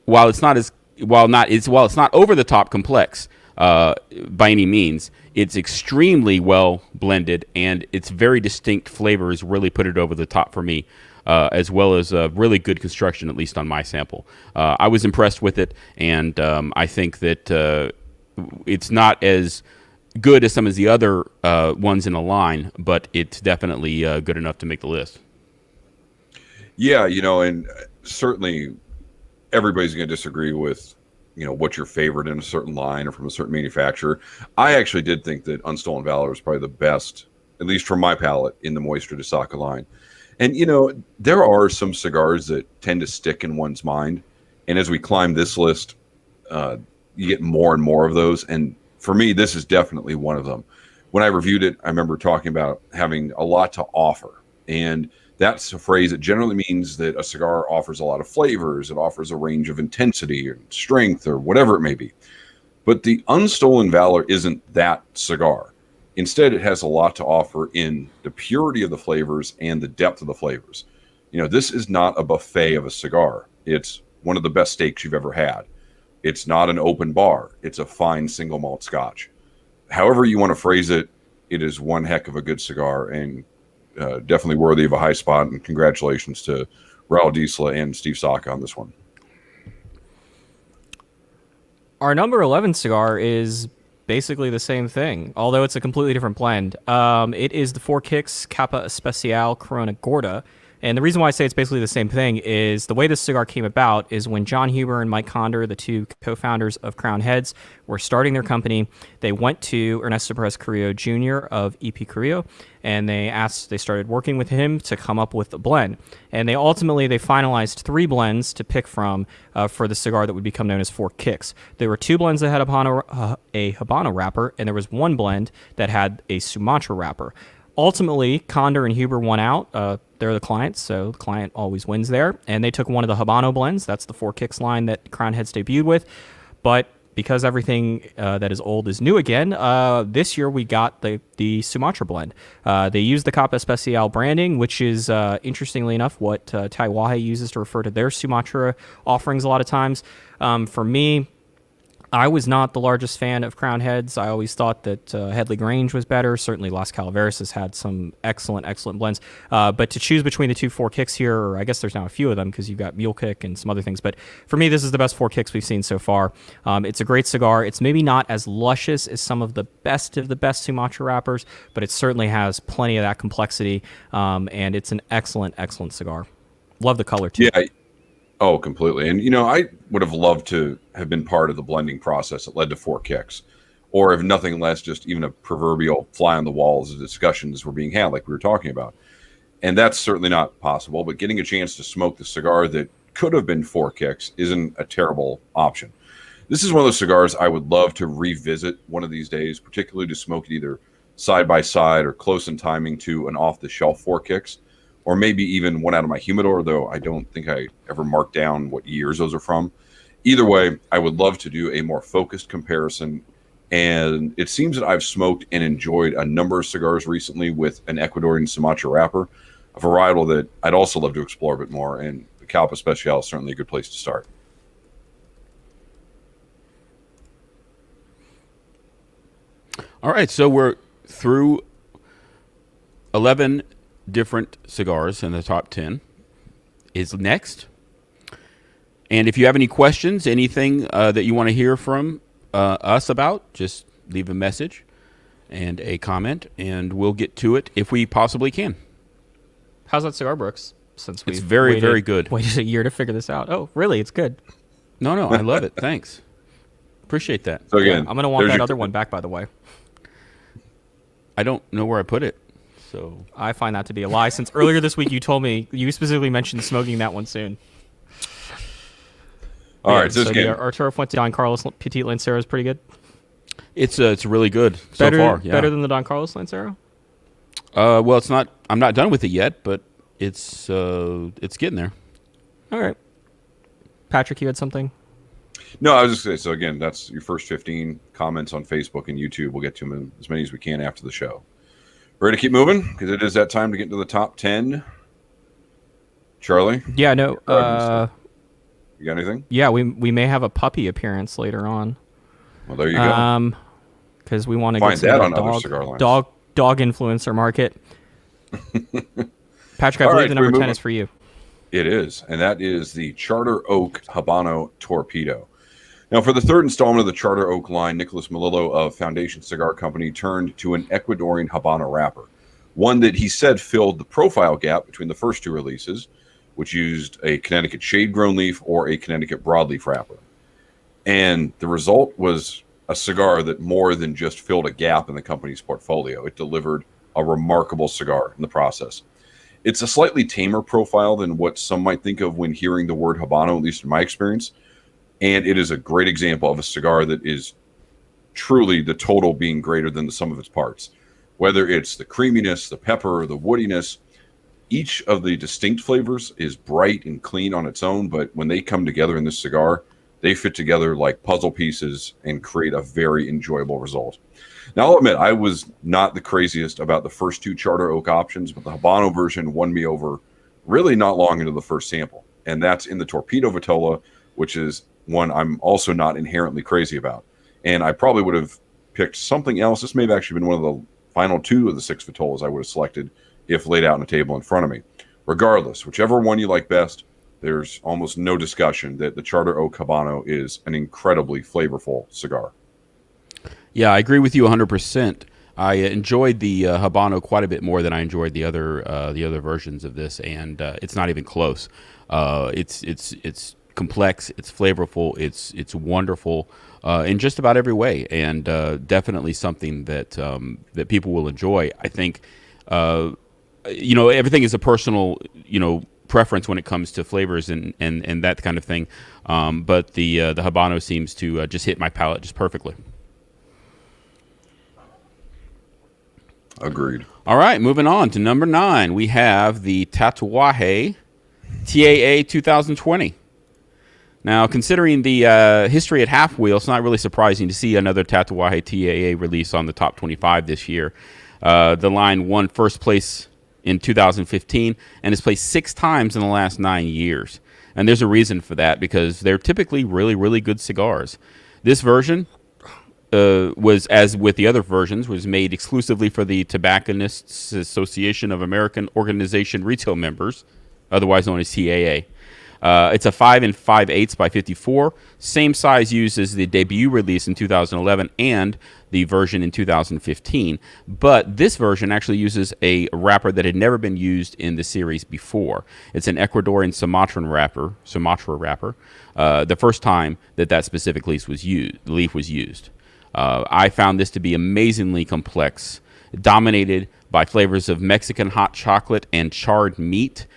while it's not over the top complex by any means, it's extremely well blended, and its very distinct flavors really put it over the top for me. as well as really good construction, at least on my sample. I was impressed with it, and I think that it's not as good as some of the other ones in the line, but it's definitely good enough to make the list. Yeah, and certainly everybody's going to disagree with, what's your favorite in a certain line or from a certain manufacturer. I actually did think that Unstolen Valor was probably the best, at least from my palate, in the Moisture de Saka line. And, there are some cigars that tend to stick in one's mind. And as we climb this list, you get more and more of those. And for me, this is definitely one of them. When I reviewed it, I remember talking about having a lot to offer. And that's a phrase that generally means that a cigar offers a lot of flavors. It offers a range of intensity or strength or whatever it may be. But the Unstolen Valor isn't that cigar. Instead, it has a lot to offer in the purity of the flavors and the depth of the flavors. This is not a buffet of a cigar. It's one of the best steaks you've ever had. It's not an open bar. It's a fine single malt scotch. However you want to phrase it, it is one heck of a good cigar, and definitely worthy of a high spot. And congratulations to Raul Diesla and Steve Saka on this one. Our number 11 cigar is basically the same thing, although it's a completely different blend. It is the Four Kicks Capa Especial Corona Gorda. And the reason why I say it's basically the same thing is the way this cigar came about is when John Huber and Mike Conder, the two co-founders of Crown Heads, were starting their company. They went to Ernesto Perez Carrillo Jr. of EP Carrillo, and they started working with him to come up with a blend. And they finalized 3 blends to pick from for the cigar that would become known as Four Kicks. There were 2 blends that had a Habano wrapper, and there was 1 blend that had a Sumatra wrapper. Ultimately, Conder and Huber won out. They're the clients, so the client always wins there. And they took one of the Habano blends. That's the Four Kicks line that Crown Heads debuted with. But because everything that is old is new again, this year we got the Sumatra blend. They used the Capa Especial branding, which is, interestingly enough, what Taiwahe uses to refer to their Sumatra offerings a lot of times. For me, I was not the largest fan of Crown Heads. I always thought that Headley Grange was better. Certainly Las Calaveras has had some excellent blends. But to choose between the 2 Four Kicks here, or I guess there's now a few of them because you've got Mule Kick and some other things. But for me, this is the best Four Kicks we've seen so far. It's a great cigar. It's maybe not as luscious as some of the best Sumatra wrappers, but it certainly has plenty of that complexity. And it's an excellent cigar. Love the color, too. Yeah. Oh, completely. And, I would have loved to have been part of the blending process that led to Four Kicks, or if nothing less, just even a proverbial fly on the wall as the discussions were being had, like we were talking about. And that's certainly not possible, but getting a chance to smoke the cigar that could have been Four Kicks isn't a terrible option. This is one of those cigars I would love to revisit one of these days, particularly to smoke it either side by side or close in timing to an off-the-shelf Four Kicks, or maybe even one out of my humidor, though I don't think I ever marked down what years those are from. Either way, I would love to do a more focused comparison. And it seems that I've smoked and enjoyed a number of cigars recently with an Ecuadorian Sumatra wrapper, a varietal that I'd also love to explore a bit more. And the Capa Especial is certainly a good place to start. All right, so we're through 11 different cigars in the top 10 is next. And if you have any questions, anything that you want to hear from us about, just leave a message and a comment, and we'll get to it if we possibly can. How's that cigar, Brooks? Since it's very, very good. Waited a year to figure this out. Oh, really? It's good. No, I love it. Thanks. Appreciate that. So again, I'm going to want that other one back, by the way. I don't know where I put it. So I find that to be a lie, since earlier this week you told me you specifically mentioned smoking that one soon. All right, so the Arturo Fuente Don Carlos Petit Lancero is pretty good. It's really good so far. Yeah. Better than the Don Carlos Lancero? Well, it's not. I'm not done with it yet, but it's getting there. All right, Patrick, you had something? No, I was just going to say. So again, that's your first 15 comments on Facebook and YouTube. We'll get to them as many as we can after the show. Ready to keep moving? Because it is that time to get into the top 10. Charlie? Yeah, no. You got anything? Yeah, we may have a puppy appearance later on. Well, there you go. Because we want to find get that on other cigar lines. Dog influencer market. Patrick, I believe the number 10 is for you. It is, and that is the Charter Oak Habano Torpedo. Now, for the third installment of the Charter Oak line, Nicholas Melillo of Foundation Cigar Company turned to an Ecuadorian Habano wrapper, one that he said filled the profile gap between the first two releases, which used a Connecticut shade-grown leaf or a Connecticut broadleaf wrapper. And the result was a cigar that more than just filled a gap in the company's portfolio. It delivered a remarkable cigar in the process. It's a slightly tamer profile than what some might think of when hearing the word Habano, at least in my experience. And it is a great example of a cigar that is truly the total being greater than the sum of its parts. Whether it's the creaminess, the pepper, the woodiness, each of the distinct flavors is bright and clean on its own, but when they come together in this cigar, they fit together like puzzle pieces and create a very enjoyable result. Now, I'll admit, I was not the craziest about the first two Charter Oak options, but the Habano version won me over really not long into the first sample. And that's in the Torpedo Vitola, which is one I'm also not inherently crazy about. And I probably would have picked something else. This may have actually been one of the final two of the 6 Vitolas I would have selected if laid out on a table in front of me. Regardless, whichever one you like best, there's almost no discussion that the Charter Oak Habano is an incredibly flavorful cigar. Yeah, I agree with you 100%. I enjoyed the Habano quite a bit more than I enjoyed the other versions of this, and it's not even close. It's complex, it's flavorful, it's wonderful in just about every way, and definitely something that that people will enjoy. I think everything is a personal preference when it comes to flavors and that kind of thing, but the Habano seems to just hit my palate just perfectly. Agreed. All right, moving on to number 9. We have the Tatuaje TAA 2020. Now, considering the history at Halfwheel, it's not really surprising to see another Tatuaje TAA release on the top 25 this year. The line won first place in 2015 and has placed 6 times in the last 9 years. And there's a reason for that, because they're typically really, really good cigars. This version was, as with the other versions, was made exclusively for the Tobacconists Association of American Organization retail members, otherwise known as TAA. It's a 5 5/8 by 54, same size used as the debut release in 2011 and the version in 2015. But this version actually uses a wrapper that had never been used in the series before. It's an Ecuadorian Sumatra wrapper. The first time that specific leaf was used. I found this to be amazingly complex, dominated by flavors of Mexican hot chocolate and charred meat.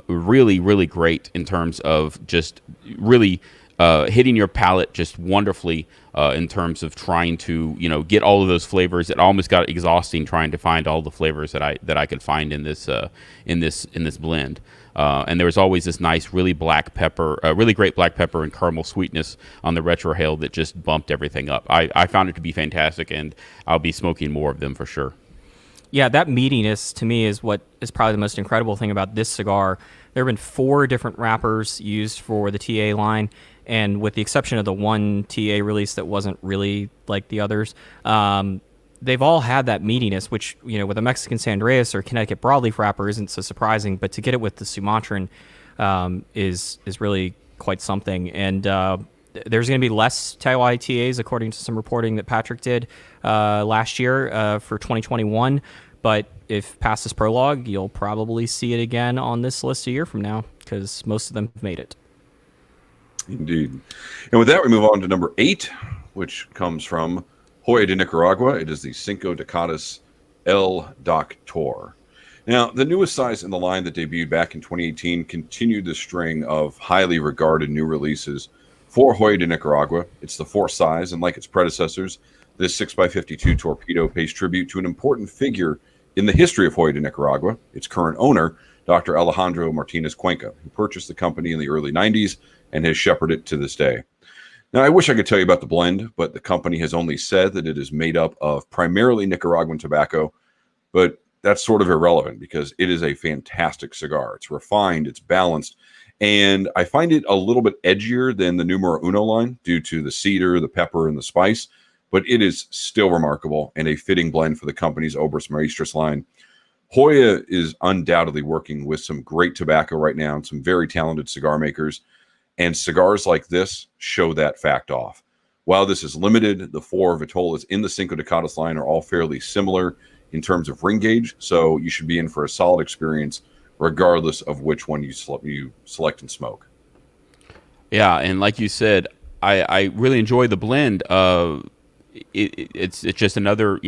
Really, really great in terms of just really hitting your palate just wonderfully in terms of trying to get all of those flavors. It almost got exhausting trying to find all the flavors that I could find in this blend. And there was always this nice, really great black pepper and caramel sweetness on the retrohale that just bumped everything up. I found it to be fantastic, and I'll be smoking more of them for sure. Yeah, that meatiness to me is what is probably the most incredible thing about this cigar. There have been 4 different wrappers used for the TA line, and with the exception of the one TA release that wasn't really like the others, they've all had that meatiness, which, with a Mexican San Andreas or Connecticut broadleaf wrapper isn't so surprising, but to get it with the Sumatran is really quite something. And there's going to be less Taiwan TAs, according to some reporting that Patrick did last year for 2021. But if past this prologue, you'll probably see it again on this list a year from now, because most of them have made it. Indeed. And with that, we move on to number 8, which comes from Joya de Nicaragua. It is the Cinco de Cádiz El Doctor. Now, the newest size in the line that debuted back in 2018 continued the string of highly regarded new releases for Joya de Nicaragua. It's the 4th size, and like its predecessors, this 6x52 Torpedo pays tribute to an important figure in the history of Joya de Nicaragua, its current owner, Dr. Alejandro Martinez Cuenca, who purchased the company in the early 90s and has shepherded it to this day. Now, I wish I could tell you about the blend, but the company has only said that it is made up of primarily Nicaraguan tobacco, but that's sort of irrelevant because it is a fantastic cigar. It's refined, it's balanced, and I find it a little bit edgier than the Numero Uno line due to the cedar, the pepper, and the spice, but it is still remarkable and a fitting blend for the company's Obras Maestras line. Hoya is undoubtedly working with some great tobacco right now and some very talented cigar makers. And cigars like this show that fact off. While this is limited, the 4 Vitolas in the Cinco de Cadas line are all fairly similar in terms of ring gauge. So you should be in for a solid experience regardless of which one you select and smoke. Yeah, and like you said, I really enjoy the blend. It's just another,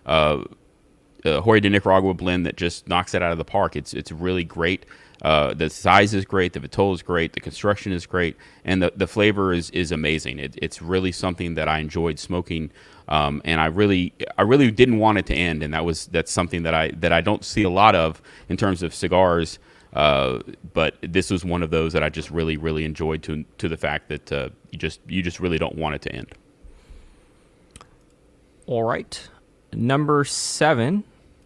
Hoya de Nicaragua blend that just knocks it out of the park. It's really great. The size is great. The Vitola is great. The construction is great, and the flavor is amazing. It's really something that I enjoyed smoking, and I really didn't want it to end. And that's something that I don't see a lot of in terms of cigars. But this was one of those that I just really enjoyed to the fact that you just really don't want it to end. All right, number 7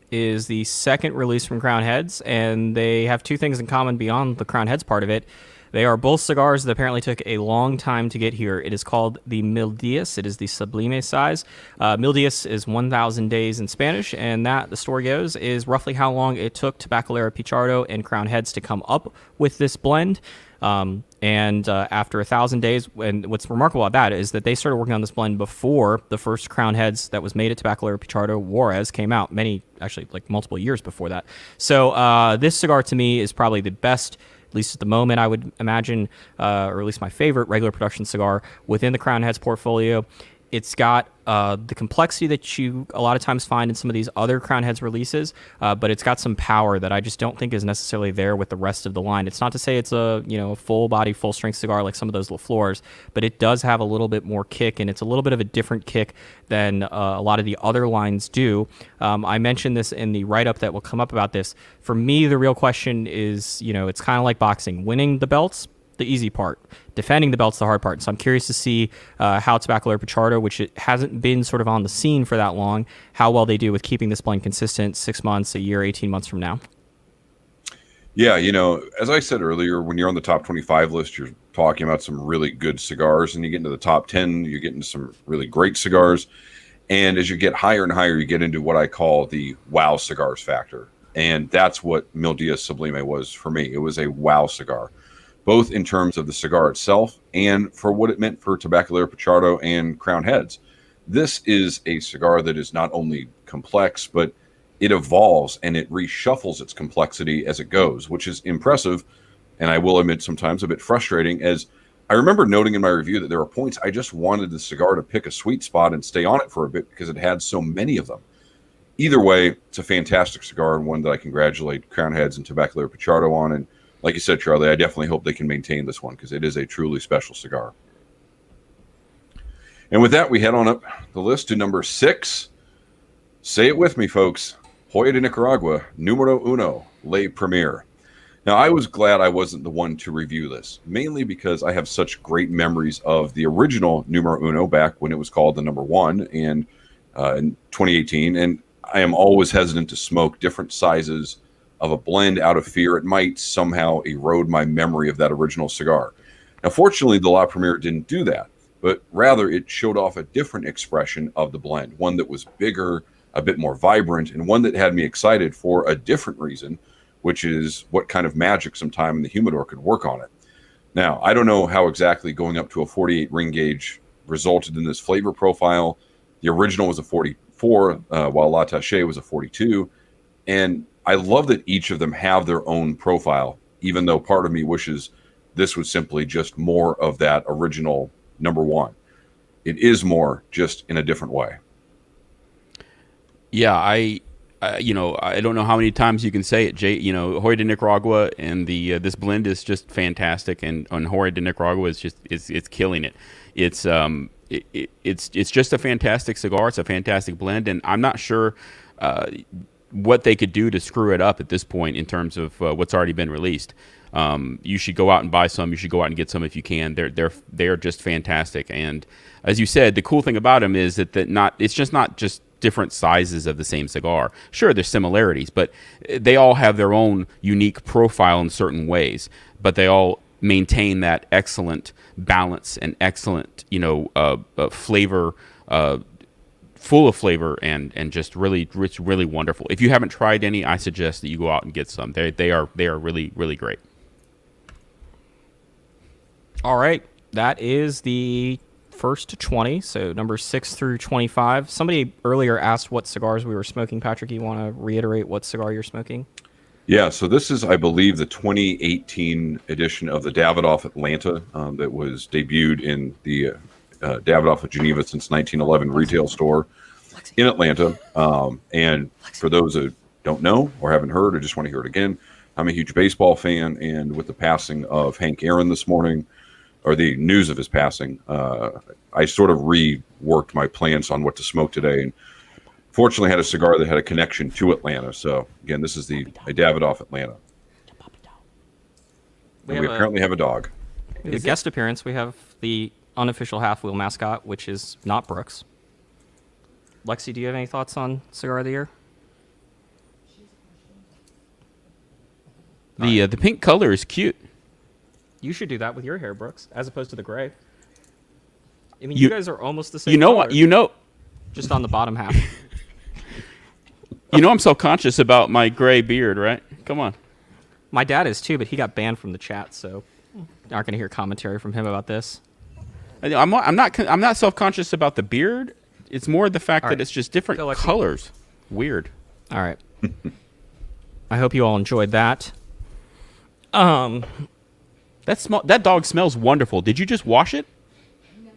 is the second release from Crown Heads, and they have 2 things in common beyond the Crown Heads part of it. They are both cigars that apparently took a long time to get here. It is called the Mil Dias. It is the Sublime size. Mil Dias is 1,000 days in Spanish, and that, the story goes, is roughly how long it took Tabacalera Pichardo and Crown Heads to come up with this blend. After 1,000 days, and what's remarkable about that is that they started working on this blend before the first Crown Heads that was made at Tabacalera Pichardo Juarez came out, multiple years before that. So this cigar to me is probably the best, at least at the moment, I would imagine, or at least my favorite regular production cigar within the Crown Heads portfolio. It's got the complexity that you a lot of times find in some of these other Crown Heads releases, but it's got some power that I just don't think is necessarily there with the rest of the line. It's not to say it's a full body, full strength cigar like some of those LaFleurs, but it does have a little bit more kick, and it's a little bit of a different kick than a lot of the other lines do. I mentioned this in the write-up that will come up about this. For me, the real question is, it's kind of like boxing. Winning the belts, the easy part. Defending the belt's the hard part. So I'm curious to see how Tabacalera Pichardo, which it hasn't been sort of on the scene for that long, how well they do with keeping this blend consistent 6 months, a year, 18 months from now. Yeah, as I said earlier, when you're on the top 25 list, you're talking about some really good cigars, and you get into the top 10, you get into some really great cigars. And as you get higher and higher, you get into what I call the wow cigars factor. And that's what Mil Dias Sublime was for me. It was a wow cigar, both in terms of the cigar itself and for what it meant for Tabacalera Pichardo and Crown Heads. This is a cigar that is not only complex, but it evolves and it reshuffles its complexity as it goes, which is impressive, and I will admit sometimes a bit frustrating, as I remember noting in my review that there were points I just wanted the cigar to pick a sweet spot and stay on it for a bit because it had so many of them. Either way, it's a fantastic cigar and one that I congratulate Crown Heads and Tabacalera Pichardo on, and like you said, Charlie, I definitely hope they can maintain this one because it is a truly special cigar. And with that, we head on up the list to number 6. Say it with me, folks. Hoya de Nicaragua, numero uno, Le Premier. Now, I was glad I wasn't the one to review this, mainly because I have such great memories of the original numero uno back when it was called the number 1 in 2018. And I am always hesitant to smoke different sizes of a blend out of fear it might somehow erode my memory of that original cigar. Now, fortunately, the La Premier didn't do that, but rather it showed off a different expression of the blend, one that was bigger, a bit more vibrant, and one that had me excited for a different reason, which is what kind of magic sometime in the humidor could work on it. Now, I don't know how exactly going up to a 48 ring gauge resulted in this flavor profile. The original was a 44, while La Taché was a 42, and I love that each of them have their own profile, even though part of me wishes this was simply just more of that original number 1. It is more, just in a different way. Yeah, I don't know how many times you can say it, Jay. Hoya de Nicaragua and this blend is just fantastic, and Hoya de Nicaragua is just it's killing it. It's just a fantastic cigar. It's a fantastic blend, and I'm not sure what they could do to screw it up at this point in terms of what's already been released. You should go out and buy some. You should go out and get some if you can. They're just fantastic. And as you said, the cool thing about them is that it's not just different sizes of the same cigar. Sure, there's similarities, but they all have their own unique profile in certain ways. But they all maintain that excellent balance and excellent flavor full of flavor and just really, it's really wonderful. If you haven't tried any, I suggest that you go out and get some. They are really, really great. All right, that is the first to 20, so number 6 through 25. Somebody earlier asked what cigars we were smoking. Patrick, you want to reiterate what cigar you're smoking? Yeah, so this is, I believe, the 2018 edition of the Davidoff Atlanta that was debuted in the Davidoff of Geneva since 1911 retail store in Atlanta. And for those that don't know or haven't heard or just want to hear it again, I'm a huge baseball fan, and with the passing of Hank Aaron this morning, or the news of his passing, I sort of reworked my plans on what to smoke today, and fortunately had a cigar that had a connection to Atlanta. So again, this is a Davidoff Atlanta. We apparently have a dog. We have a guest appearance. We have the unofficial half-wheel mascot, which is not Brooks. Lexi, do you have any thoughts on Cigar of the Year? The pink color is cute. You should do that with your hair, Brooks, as opposed to the gray. I mean, you guys are almost the same You know color, what? You know, just on the bottom half. you know, I'm self-conscious about my gray beard, right? Come on. My dad is too, but he got banned from the chat, so aren't going to hear commentary from him about this. I'm not self-conscious about the beard. It's more the fact that it's just different colors. Weird. All right. I hope you all enjoyed that. That dog smells wonderful. Did you just wash it? No,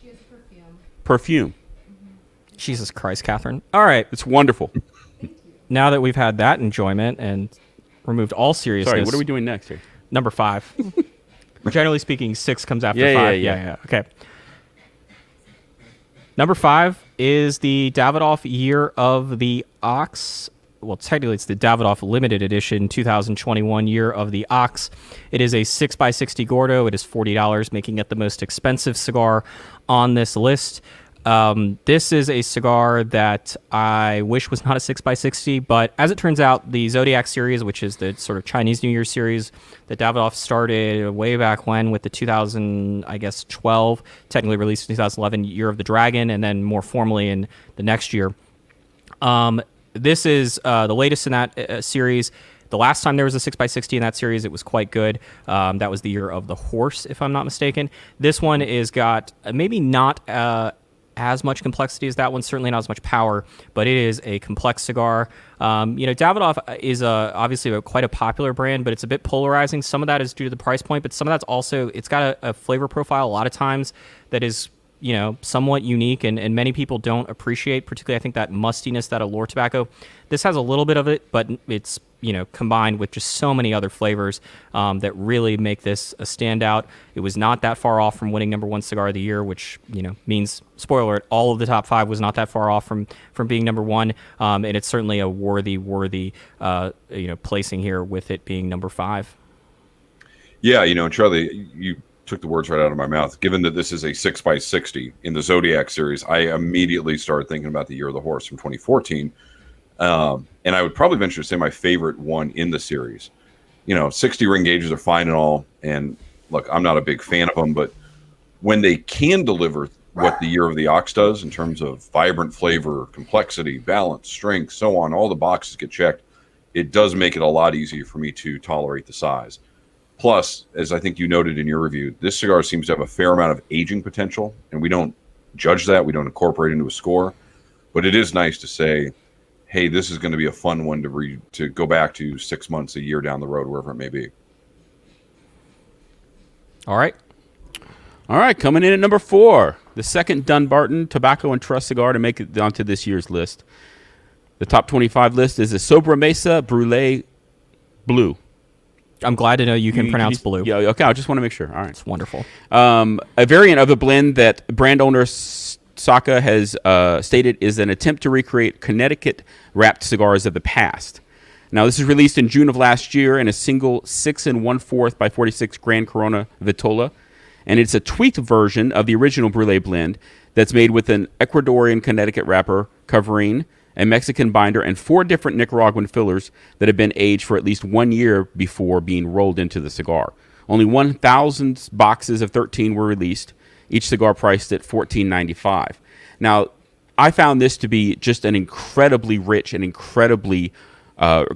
she has perfume. Perfume. Mm-hmm. Jesus Christ, Catherine. All right. It's wonderful. Now that we've had that enjoyment and removed all seriousness. Sorry, what are we doing next here? Number 5. Generally speaking, 6 comes after Yeah, 5. yeah. Okay. Number 5 is the Davidoff Year of the Ox. Well, technically, it's the Davidoff Limited Edition 2021 Year of the Ox. It is a 6x60 Gordo. It is $40, making it the most expensive cigar on this list. This is a cigar that I wish was not a 6x60, but as it turns out, the Zodiac series, which is the sort of Chinese New Year series that Davidoff started way back when with the 2012, technically released in 2011, Year of the Dragon, and then more formally in the next year. This is the latest in that series. The last time there was a 6x60 in that series, it was quite good. That was the Year of the Horse, if I'm not mistaken. This one is got maybe not as much complexity as that one, certainly not as much power, but it is a complex cigar. Davidoff is obviously quite a popular brand, but it's a bit polarizing. Some of that is due to the price point, but some of that's also, it's got a flavor profile a lot of times that is somewhat unique, and many people don't appreciate, particularly I think that mustiness, that allure tobacco. This has a little bit of it, but it's combined with just so many other flavors that really make this a standout. It was not that far off from winning number 1 cigar of the year, which means, spoiler alert, all of the top 5 was not that far off from being number 1, and it's certainly a worthy placing here with it being number 5. Yeah, Charlie, you took the words right out of my mouth. Given that this is a 6x60 in the Zodiac series, I immediately started thinking about the Year of the Horse from 2014. And I would probably venture to say my favorite one in the series. 60 ring gauges are fine and all. And look, I'm not a big fan of them, but when they can deliver what the Year of the Ox does in terms of vibrant flavor, complexity, balance, strength, so on, all the boxes get checked, it does make it a lot easier for me to tolerate the size. Plus, as I think you noted in your review, this cigar seems to have a fair amount of aging potential, and we don't judge that. We don't incorporate it into a score. But it is nice to say, hey, this is going to be a fun one to go back to 6 months, a year down the road, wherever it may be. All right, coming in at number 4, the second Dunbarton Tobacco and Trust cigar to make it onto this year's list. The top 25 list is the Sobremesa Brûlée Blue. I'm glad to know you can pronounce blue. Yeah, okay, I just want to make sure. All right. It's wonderful. A variant of the blend that brand owner Saka has stated is an attempt to recreate Connecticut-wrapped cigars of the past. Now, this is released in June of last year in a single 6 1/4 by 46 Grand Corona Vitola, and it's a tweaked version of the original Brûlée blend that's made with an Ecuadorian Connecticut wrapper covering a Mexican binder, and 4 different Nicaraguan fillers that have been aged for at least 1 year before being rolled into the cigar. Only 1,000 boxes of 13 were released, each cigar priced at $14.95. Now, I found this to be just an incredibly rich and incredibly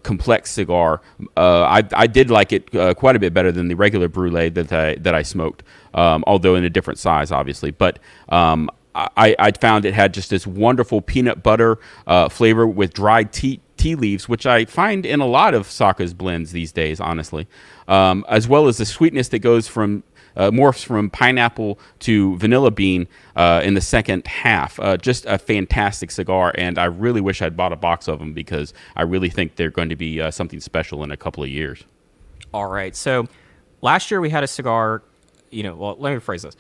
complex cigar. I did like it quite a bit better than the regular Brulee that I smoked, although in a different size, obviously. But I found it had just this wonderful peanut butter flavor with dried tea leaves, which I find in a lot of Saka's blends these days, honestly, as well as the sweetness that goes from morphs from pineapple to vanilla bean in the second half. Just a fantastic cigar, and I really wish I'd bought a box of them because I really think they're going to be something special in a couple of years. All right. So last year we had a cigar, well, let me rephrase this.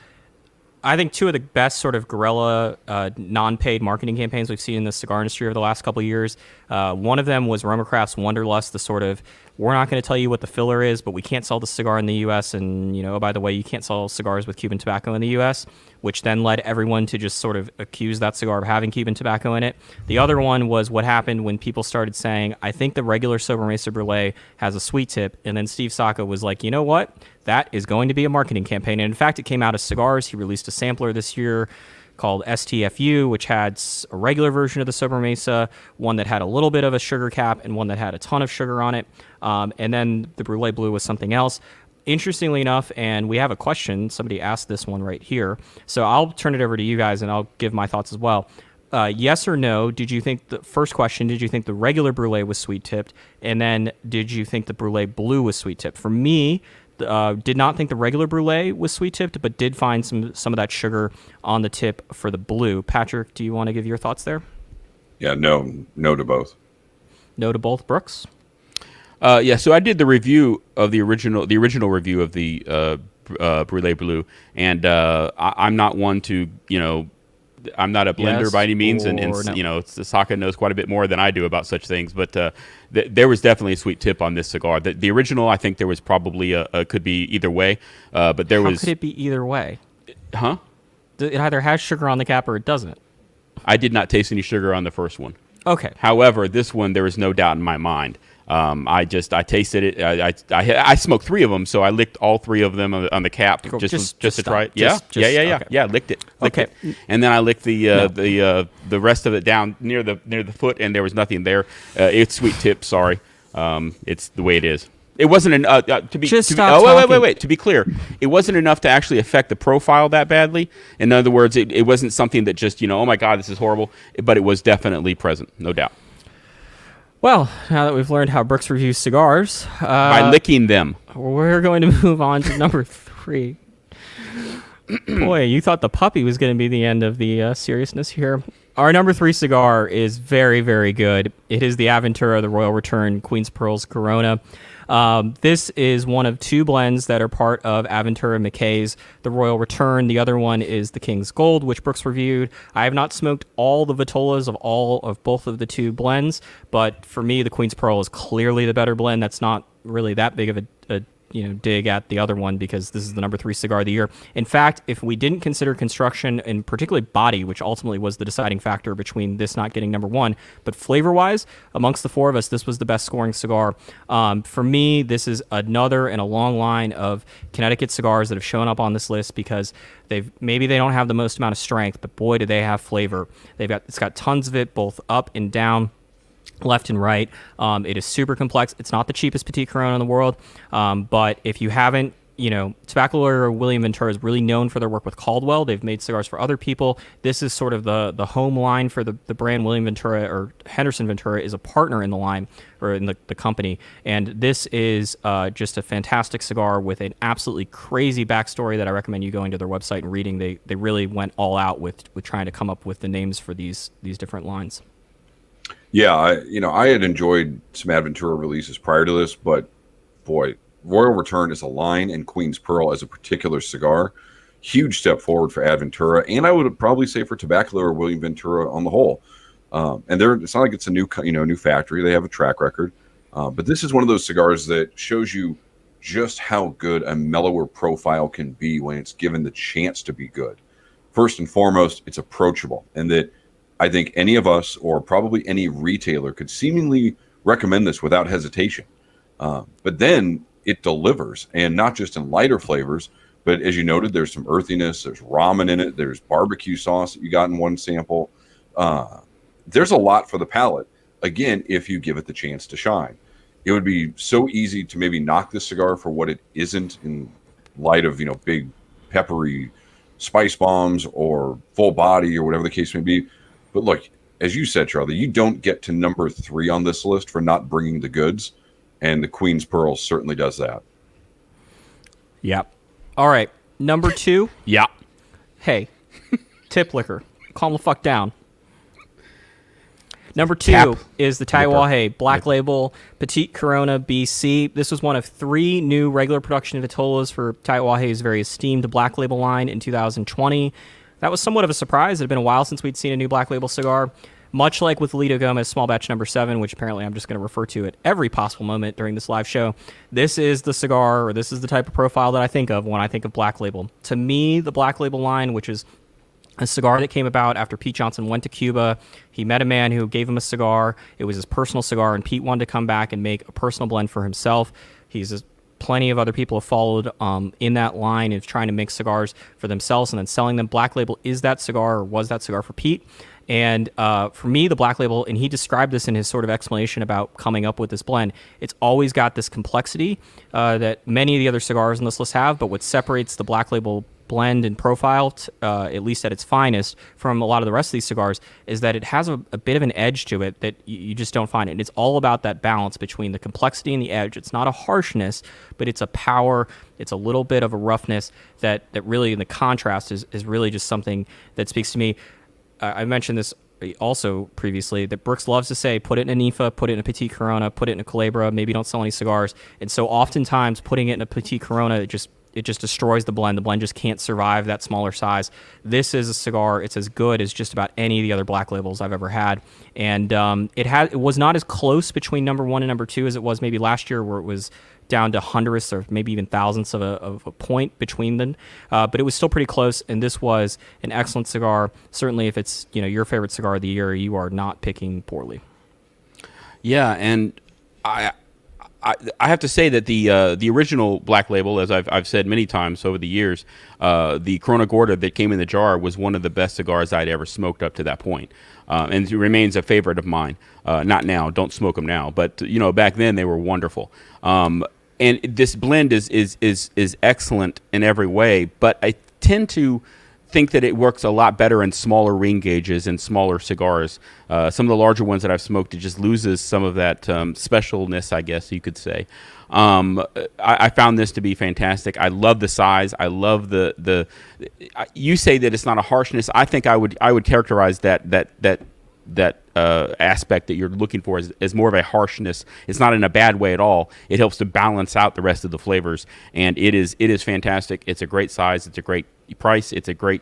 I think two of the best sort of guerrilla non-paid marketing campaigns we've seen in the cigar industry over the last couple of years. One of them was Romacraft's Wonderlust, the sort of, we're not going to tell you what the filler is, but we can't sell the cigar in the U.S. And, oh, by the way, you can't sell cigars with Cuban tobacco in the U.S., which then led everyone to just sort of accuse that cigar of having Cuban tobacco in it. The other one was what happened when people started saying, I think the regular Sobremesa Brulee has a sweet tip. And then Steve Saka was like, you know what? That is going to be a marketing campaign. And in fact, it came out as Cigars. He released a sampler this year called STFU, which had a regular version of the Sobremesa, one that had a little bit of a sugar cap, and one that had a ton of sugar on it. And then the Brulee Blue was something else. Interestingly enough, and we have a question, somebody asked this one right here, so I'll turn it over to you guys and I'll give my thoughts as well. Yes or no, did you think the regular Brulee was sweet tipped? And then did you think the Brulee Blue was sweet tipped? For me, did not think the regular Brulee was sweet tipped, but did find some of that sugar on the tip for the blue. Patrick, do you want to give your thoughts there? Yeah, no to both. No to both, Brooks? Yeah, so I did the review of the original review of the Brulee Blue, and I'm not one to, I'm not a blender Yes by any means, and no. Saka knows quite a bit more than I do about such things, but there was definitely a sweet tip on this cigar. The original, I think there was probably could be either way, but there was... How could it be either way? Huh? It either has sugar on the cap or it doesn't. I did not taste any sugar on the first one. Okay. However, this one, there is no doubt in my mind. I tasted it. I smoked 3 of them, so I licked all 3 of them on the cap just to try it. Yeah, okay. Yeah. Licked it. Okay. And then I licked the rest of it down near the foot, and there was nothing there. It's sweet tip. Sorry, it's the way it is. It wasn't to be. Wait. To be clear, it wasn't enough to actually affect the profile that badly. In other words, it wasn't something that just oh my God, this is horrible. But it was definitely present, no doubt. Well, now that we've learned how Brooks reviews cigars, by licking them, we're going to move on to number 3. Boy, you thought the puppy was going to be the end of the seriousness here. Our number 3 cigar is very, very good. It is the Aventura, the Royal Return Queen's Pearls Corona. This is one of 2 blends that are part of Aventura McKay's The Royal Return. The other one is the King's Gold, which Brooks reviewed. I have not smoked all the Vitolas of both of the 2 blends, but for me, the Queen's Pearl is clearly the better blend. That's not really that big of a dig at the other one because this is the number 3 cigar of the year. In fact, if we didn't consider construction and particularly body, which ultimately was the deciding factor between this not getting number 1, but flavor-wise, amongst the 4 of us, this was the best scoring cigar. For me, this is another in a long line of Connecticut cigars that have shown up on this list because maybe they don't have the most amount of strength, but boy, do they have flavor. It's got tons of it, both up and down, left and right. It is super complex. It's not the cheapest Petite Corona in the world, but if you haven't, tobacco lawyer William Ventura is really known for their work with Caldwell. They've made cigars for other people. This is sort of the home line for the brand. William Ventura, or Henderson Ventura, is a partner in the line, or in the company. And this is just a fantastic cigar with an absolutely crazy backstory that I recommend you going to their website and reading. They really went all out with trying to come up with the names for these different lines. Yeah, I had enjoyed some Aventura releases prior to this, but boy, Royal Return is a line and Queen's Pearl as a particular cigar. Huge step forward for Aventura, and I would probably say for Tobacco or William Ventura on the whole. And it's not like it's a new factory; they have a track record. But this is one of those cigars that shows you just how good a mellower profile can be when it's given the chance to be good. First and foremost, it's approachable, and that I think any of us, or probably any retailer, could seemingly recommend this without hesitation. But then it delivers, and not just in lighter flavors, but as you noted, there's some earthiness, there's ramen in it, there's barbecue sauce that you got in one sample. There's a lot for the palate, again, if you give it the chance to shine. It would be so easy to maybe knock this cigar for what it isn't in light of, big peppery spice bombs or full body or whatever the case may be. But look, as you said, Charlie, you don't get to number 3 on this list for not bringing the goods. And the Queen's Pearl certainly does that. Yep. All right. Number 2. Yeah. Hey, tip liquor. Calm the fuck down. Number 2 Tap is the Taiwan Black Label Petite Corona BC. This was one of 3 new regular production Vitolas for Taiwan's very esteemed Black Label line in 2020. That was somewhat of a surprise. It had been a while since we'd seen a new Black Label cigar. Much like with Lito Gomez Small Batch number 7, which apparently I'm just going to refer to at every possible moment during this live show, this is the cigar, or this is the type of profile that I think of when I think of Black Label. To me, the Black Label line, which is a cigar that came about after Pete Johnson went to Cuba. He met a man who gave him a cigar. It was his personal cigar, and Pete wanted to come back and make a personal blend for himself. Plenty of other people have followed in that line of trying to make cigars for themselves and then selling them. Black Label is that cigar, or was that cigar for Pete. And for me, the Black Label, and he described this in his sort of explanation about coming up with this blend, it's always got this complexity that many of the other cigars on this list have, but what separates the Black Label blend and profile, at least at its finest, from a lot of the rest of these cigars, is that it has a bit of an edge to it that you just don't find. And it's all about that balance between the complexity and the edge. It's not a harshness, but it's a power. It's a little bit of a roughness that really, in the contrast, is really just something that speaks to me. I mentioned this also previously, that Brooks loves to say, put it in a Nifa, put it in a Petite Corona, put it in a Culebra, maybe don't sell any cigars. And so oftentimes putting it in a Petite Corona, it just destroys the blend. The blend just can't survive that smaller size. This is a cigar. It's as good as just about any of the other Black Labels I've ever had. And it was not as close between number 1 and number 2 as it was maybe last year, where it was down to hundredths or maybe even thousandths of a point between them. But it was still pretty close, and this was an excellent cigar. Certainly if it's your favorite cigar of the year, you are not picking poorly. Yeah, and I have to say that the original Black Label, as I've said many times over the years, the Corona Gorda that came in the jar was one of the best cigars I'd ever smoked up to that point, and it remains a favorite of mine. Not now, don't smoke them now, but back then they were wonderful. And this blend is excellent in every way, but I tend to think that it works a lot better in smaller ring gauges and smaller cigars. Some of the larger ones that I've smoked, it just loses some of that specialness, I guess you could say. I found this to be fantastic. I love the size. I love the. You say that it's not a harshness. I think I would characterize that aspect that you're looking for as more of a harshness. It's not in a bad way at all. It helps to balance out the rest of the flavors, and it is fantastic. It's a great size. It's a great price. It's a great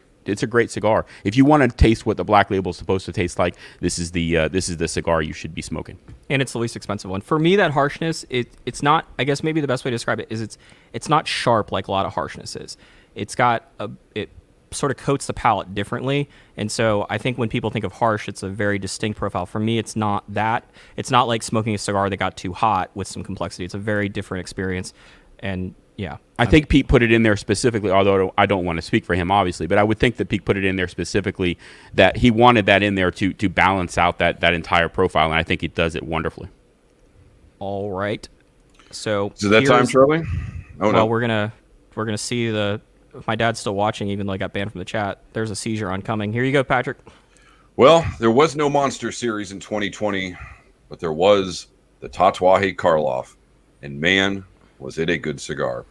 cigar. If you want to taste what the Black Label is supposed to taste like, this is the cigar you should be smoking. And it's the least expensive one. For me, that harshness, it's not. I guess maybe the best way to describe it is it's not sharp like a lot of harshness is. It's got it sort of coats the palate differently, and so I think when people think of harsh, it's a very distinct profile. For me, it's not that. It's not like smoking a cigar that got too hot with some complexity. It's a very different experience, and yeah. I think Pete put it in there specifically, although I don't want to speak for him, obviously, but I would think that Pete put it in there specifically that he wanted that in there to balance out that entire profile, and I think he does it wonderfully. All right. So is it that time, Charlie? Oh, well, no. We're gonna see my dad's still watching, even though I got banned from the chat. There's a seizure oncoming. Here you go, Patrick. Well, there was no Monster Series in 2020, but there was the Tatuaje Karloff, and man, was it a good cigar.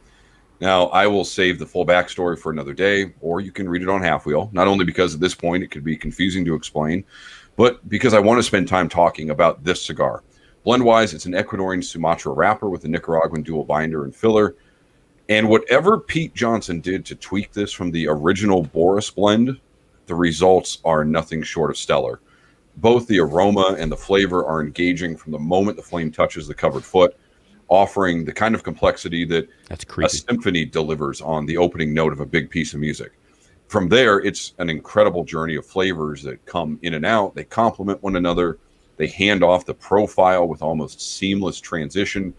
Now, I will save the full backstory for another day, or you can read it on Halfwheel, not only because at this point it could be confusing to explain, but because I want to spend time talking about this cigar. Blend-wise, it's an Ecuadorian Sumatra wrapper with a Nicaraguan dual binder and filler. And whatever Pete Johnson did to tweak this from the original Boris blend, the results are nothing short of stellar. Both the aroma and the flavor are engaging from the moment the flame touches the covered foot, offering the kind of complexity that a symphony delivers on the opening note of a big piece of music. From there, it's an incredible journey of flavors that come in and out. They complement one another. They hand off the profile with almost seamless transition.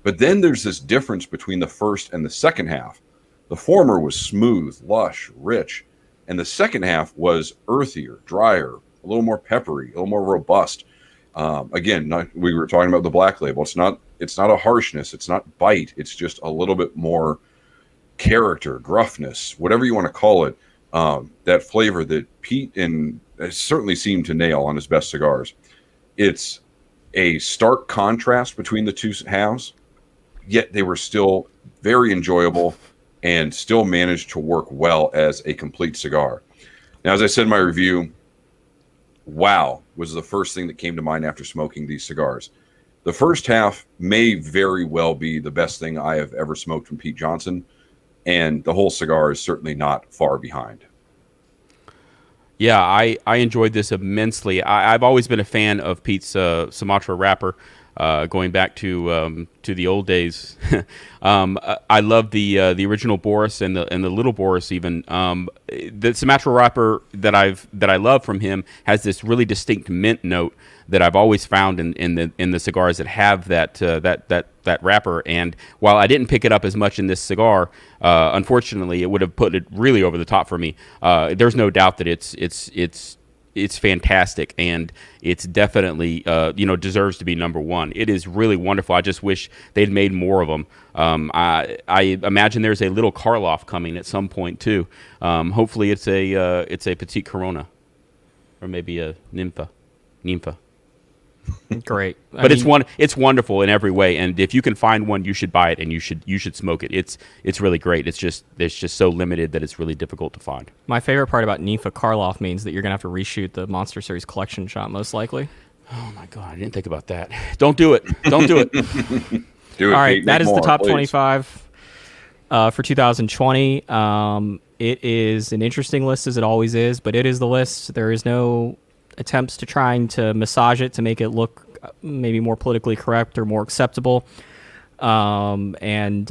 But then there's this difference between the first and the second half. The former was smooth, lush, rich, and the second half was earthier, drier, a little more peppery, a little more robust. Again, we were talking about the Black Label. It's not a harshness. It's not bite. It's just a little bit more character, gruffness, whatever you want to call it. That flavor that Pete certainly seemed to nail on his best cigars. It's a stark contrast between the two halves, yet they were still very enjoyable and still managed to work well as a complete cigar. Now, as I said in my review, wow was the first thing that came to mind after smoking these cigars. The first half may very well be the best thing I have ever smoked from Pete Johnson, and the whole cigar is certainly not far behind. Yeah, I enjoyed this immensely. I've always been a fan of Pete's Sumatra wrapper, going back to the old days. I love the original Boris and the little Boris even. The Sumatra wrapper that I love from him has this really distinct mint note that I've always found in the cigars that have that wrapper. And while I didn't pick it up as much in this cigar, unfortunately, it would have put it really over the top for me. There's no doubt that it's fantastic, and it's definitely deserves to be number one. It is really wonderful. I just wish they'd made more of them. I imagine there's a little Karloff coming at some point too. Hopefully it's a Petite Corona, or maybe a Nympha. Great. But it's wonderful in every way, and if you can find one, you should buy it and you should smoke it. It's really great. It's just so limited that it's really difficult to find. My favorite part about Nympha Karloff means that you're gonna have to reshoot the Monster Series collection shot, most likely. Oh my God, I didn't think about that. Don't do it. Don't do it. Do it. All right, Pete, that make is more, the top please. 25 for 2020. It is an interesting list, as it always is, but it is the list. There is no attempts to trying to massage it to make it look maybe more politically correct or more acceptable. And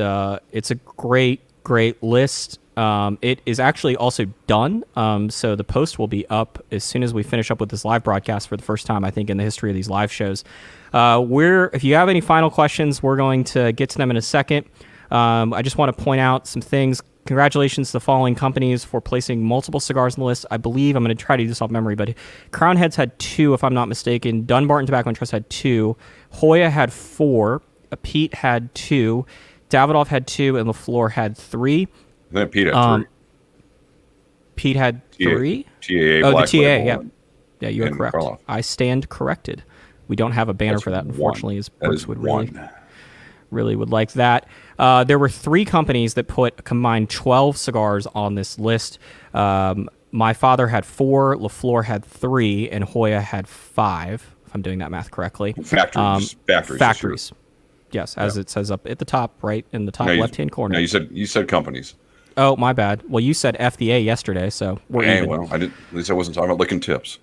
it's a great list. It is actually also done. So the post will be up as soon as we finish up with this live broadcast for the first time, I think, in the history of these live shows. If you have any final questions, we're going to get to them in a second. I just want to point out some things. Congratulations to the following companies for placing multiple cigars on the list. I believe, I'm going to try to do this off memory, but Crown Heads had 2, if I'm not mistaken. Dunbarton Tobacco and Trust had 2. Hoya had 4. Pete had 2. Davidoff had 2, and LaFleur had 3. Then Pete had 3. Pete had 3? TAA Oh, Black the TA, Label yeah. and- Yeah, you are and correct. Karloff. I stand corrected. We don't have a banner That's for that, one. unfortunately, as That Brooks is would one. really would like that. There were 3 companies that put a combined 12 cigars on this list. My father had 4, LaFleur had 3, and Hoya had 5, if I'm doing that math correctly. Factories. Factories. Yes, as it says up at the top, right in the top left-hand corner. No, you said companies. Oh, my bad. Well, you said FDA yesterday, so we're Hey, even. well, at least I wasn't talking about licking tips.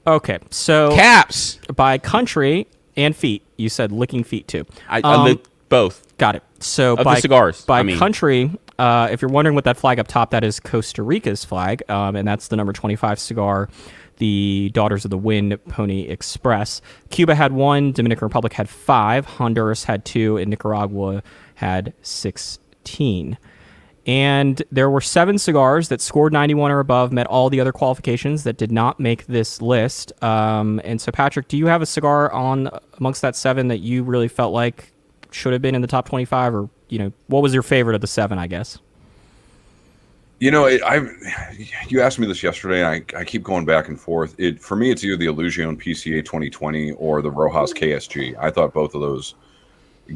Okay, so Caps. by country and feet, you said licking feet too. I licked both. Got it. So Of the by cigars, by I mean. country, if you're wondering what that flag up top, that is Costa Rica's flag, and that's the number 25 cigar, the Daughters of the Wind Pony Express. Cuba had 1, Dominican Republic had 5, Honduras had 2, and Nicaragua had 16. And there were 7 cigars that scored 91 or above, met all the other qualifications that did not make this list. And so, Patrick, do you have a cigar on amongst that 7 that you really felt like should have been in the top 25, or what was your favorite of the 7? I guess. You asked me this yesterday, and I keep going back and forth. For me, it's either the Illusion PCA 2020 or the Rojas KSG. I thought both of those,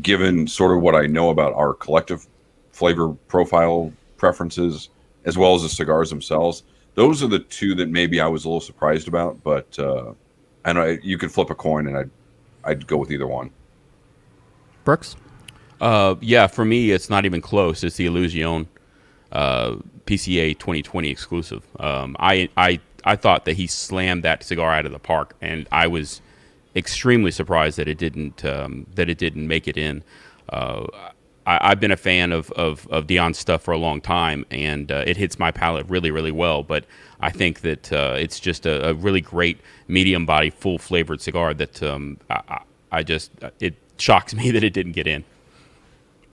given sort of what I know about our collective flavor profile preferences, as well as the cigars themselves, those are the 2 that maybe I was a little surprised about. But I know you could flip a coin, and I'd go with either one. Brooks? Yeah, for me, it's not even close. It's the Illusion PCA 2020 exclusive. I thought that he slammed that cigar out of the park, and I was extremely surprised that it didn't make it in. I've been a fan of Dion's stuff for a long time, and it hits my palate really, really well. But I think that it's just a really great medium body, full flavored cigar that it shocks me that it didn't get in.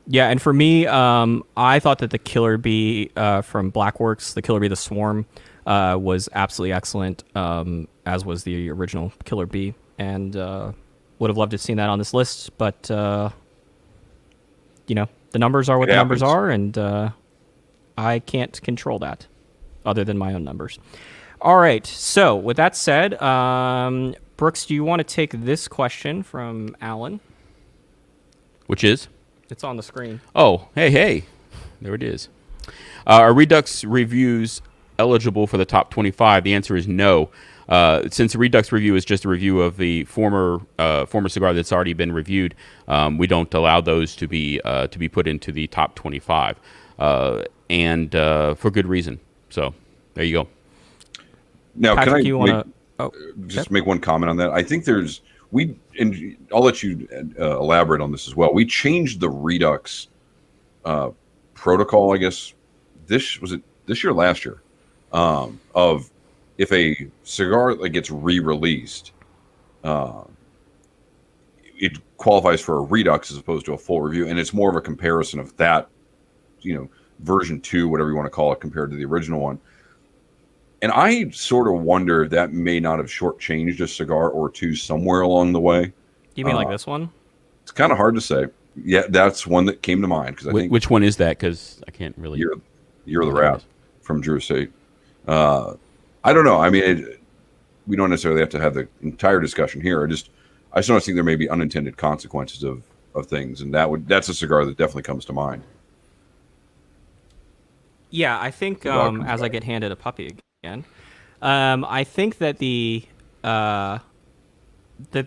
Yeah, and for me, I thought that the Killer Bee from Blackworks, the Killer Bee, the Swarm, was absolutely excellent, as was the original Killer Bee, and would have loved to have seen that on this list, but the numbers are what It the numbers happens. are, and I can't control that other than my own numbers. All right, so with that said, Brooks, do you want to take this question from Alan? Which is? It's on the screen. Oh, hey. There it is. Are Redux reviews eligible for the top 25? The answer is no. Since the Redux review is just a review of the former cigar that's already been reviewed, we don't allow those to be put into the top 25, and for good reason. So there you go. Now, Patrick, can I you want to? just make one comment on that? I think and I'll let you elaborate on this as well. We changed the Redux protocol, I guess. This year, or last year, of if a cigar gets re-released, it qualifies for a Redux as opposed to a full review, and it's more of a comparison of that, version 2, whatever you want to call it, compared to the original one. And I sort of wonder if that may not have shortchanged a cigar or two somewhere along the way. You mean like this one? It's kind of hard to say. Yeah, that's one that came to mind because I think Which one is that? Because I can't really. You're the Rat from Drew Estate. I don't know. I mean, we don't necessarily have to have the entire discussion here. I just don't think there may be unintended consequences of things, and that's a cigar that definitely comes to mind. Yeah, I think welcome, as I Brad. get handed a puppy again, I think that the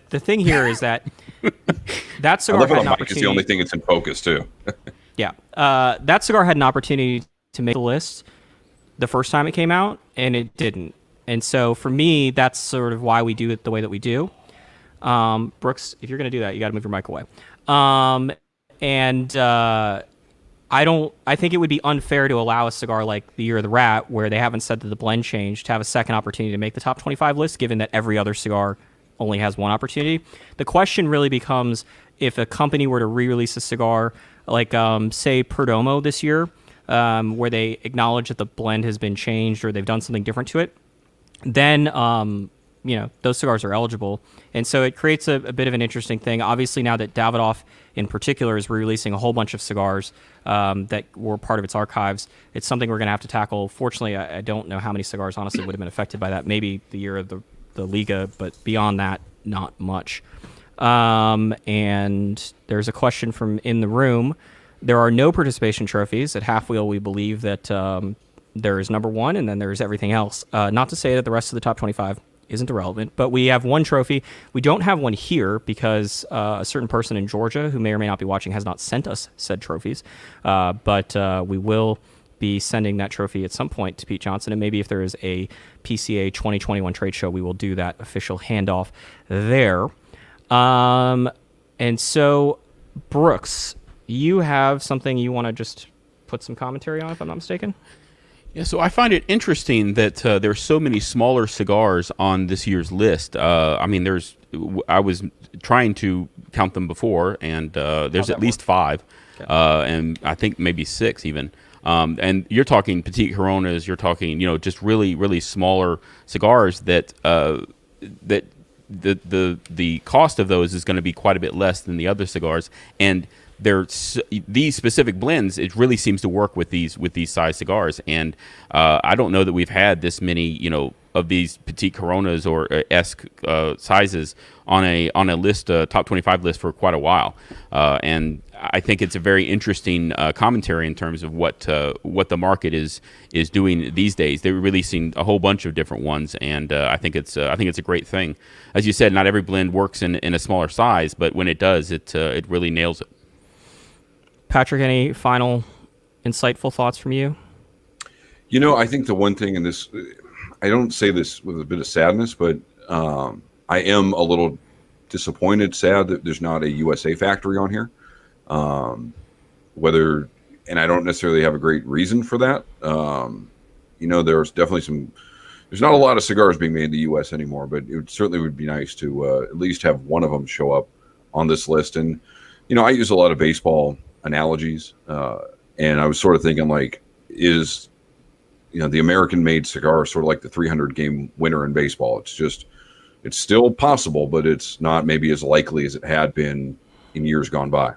thing here is that that I cigar love had how an the mic is opportunity. the only thing that's in focus too. Yeah, that cigar had an opportunity to make the list the first time it came out, and it didn't. And so for me, that's sort of why we do it the way that we do. Brooks, if you're going to do that, you got to move your mic away. I think it would be unfair to allow a cigar like the Year of the Rat, where they haven't said that the blend changed, to have a second opportunity to make the top 25 list, given that every other cigar only has one opportunity. The question really becomes if a company were to re-release a cigar like, say, Perdomo this year, where they acknowledge that the blend has been changed or they've done something different to it, then those cigars are eligible. And so it creates a bit of an interesting thing. Obviously, now that Davidoff in particular is releasing a whole bunch of cigars that were part of its archives, it's something we're going to have to tackle. Fortunately, I don't know how many cigars honestly would have been affected by that. Maybe the year of the Liga, but beyond that, not much. And there's a question from in the room. There are no participation trophies. At Halfwheel, we believe that there is number one, and then there's everything else. Not to say that the rest of the top 25 isn't irrelevant, but we have one trophy. We don't have one here because a certain person in Georgia, who may or may not be watching, has not sent us said trophies. But we will be sending that trophy at some point to Pete Johnson, and maybe if there is a PCA 2021 trade show, we will do that official handoff there. And so, Brooks, you have something you want to just put some commentary on, if I'm not mistaken? Yeah, so I find it interesting that there are so many smaller cigars on this year's list. I was trying to count them before, and there's at least 5, and I think maybe 6 even. And you're talking petite Coronas, you're talking, just really, really smaller cigars that the cost of those is going to be quite a bit less than the other cigars, and these specific blends, it really seems to work with these size cigars, and I don't know that we've had this many of these petite Coronas or esque sizes on a list, top 25 list, for quite a while, and I think it's a very interesting commentary in terms of what the market is doing these days. They're releasing a whole bunch of different ones, and I think it's a great thing. As you said, not every blend works in a smaller size, but when it does, it really nails it. Patrick, any final insightful thoughts from you? I think the one thing in this, I don't say this with a bit of sadness, but I am a little disappointed, sad that there's not a USA factory on here. And I don't necessarily have a great reason for that. There's definitely there's not a lot of cigars being made in the U.S. anymore, but it certainly would be nice to at least have one of them show up on this list. And, I use a lot of baseball analogies, and I was sort of thinking, like, is the American-made cigar is sort of like the 300-game winner in baseball. It's still possible, but it's not maybe as likely as it had been in years gone by.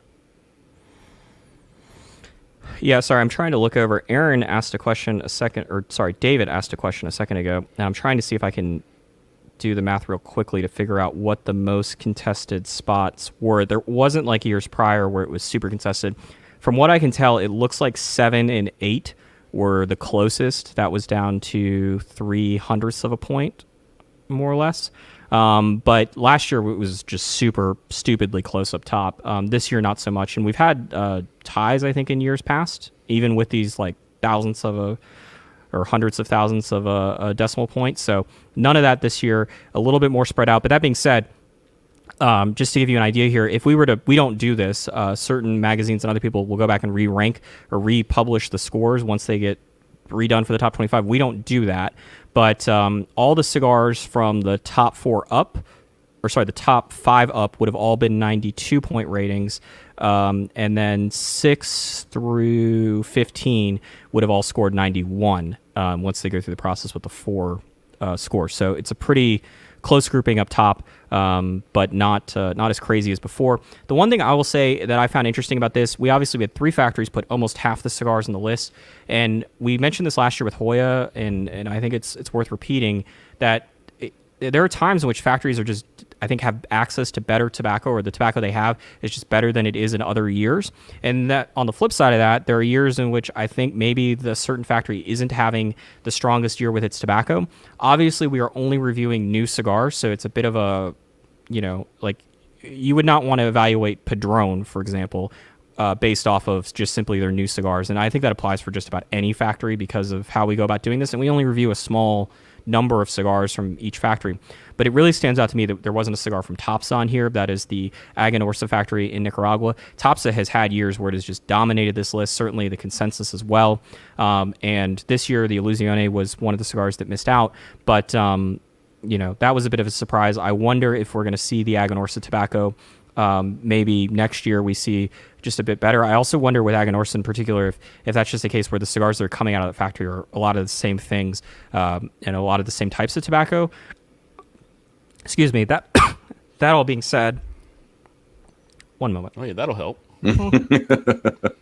Yeah, sorry, I'm trying to look over. David asked a question a second ago, and I'm trying to see if I can do the math real quickly to figure out what the most contested spots were. There wasn't like years prior where it was super contested. From what I can tell, it looks like 7 and 8 were the closest. That was down to 0.03 of a point, more or less. But last year it was just super stupidly close up top. This year, not so much. And we've had ties, I think, in years past, even with these like thousandths of or hundreds of thousands of a decimal point. So none of that this year, a little bit more spread out. But that being said, just to give you an idea here, if we don't do this, certain magazines and other people will go back and re-rank or republish the scores once they get redone for the top 25. We don't do that. But all the cigars from the top 4 up, the top 5 up would have all been 92-point ratings. And then 6 through 15 would have all scored 91 once they go through the process with the 4 scores. So it's a pretty close grouping up top, but not as crazy as before. The one thing I will say that I found interesting about this, we had 3 factories put almost half the cigars on the list, and we mentioned this last year with Hoya, and I think it's worth repeating that there are times in which factories are just, I think, have access to better tobacco, or the tobacco they have is just better than it is in other years. And that on the flip side of that, there are years in which I think maybe the certain factory isn't having the strongest year with its tobacco. Obviously, we are only reviewing new cigars, so it's a bit of a, like you would not want to evaluate Padron, for example, based off of just simply their new cigars. And I think that applies for just about any factory because of how we go about doing this. And we only review a small number of cigars from each factory. But it really stands out to me that there wasn't a cigar from Topsa on here. That is the Aganorsa factory in Nicaragua. Topsa has had years where it has just dominated this list, certainly the consensus as well. And this year, the Illusione was one of the cigars that missed out. But, that was a bit of a surprise. I wonder if we're going to see the Aganorsa tobacco. Maybe next year we see just a bit better. I also wonder with Aganorsa in particular if that's just a case where the cigars that are coming out of the factory are a lot of the same things and a lot of the same types of tobacco. Excuse me. That all being said, one moment. Oh yeah, that'll help. That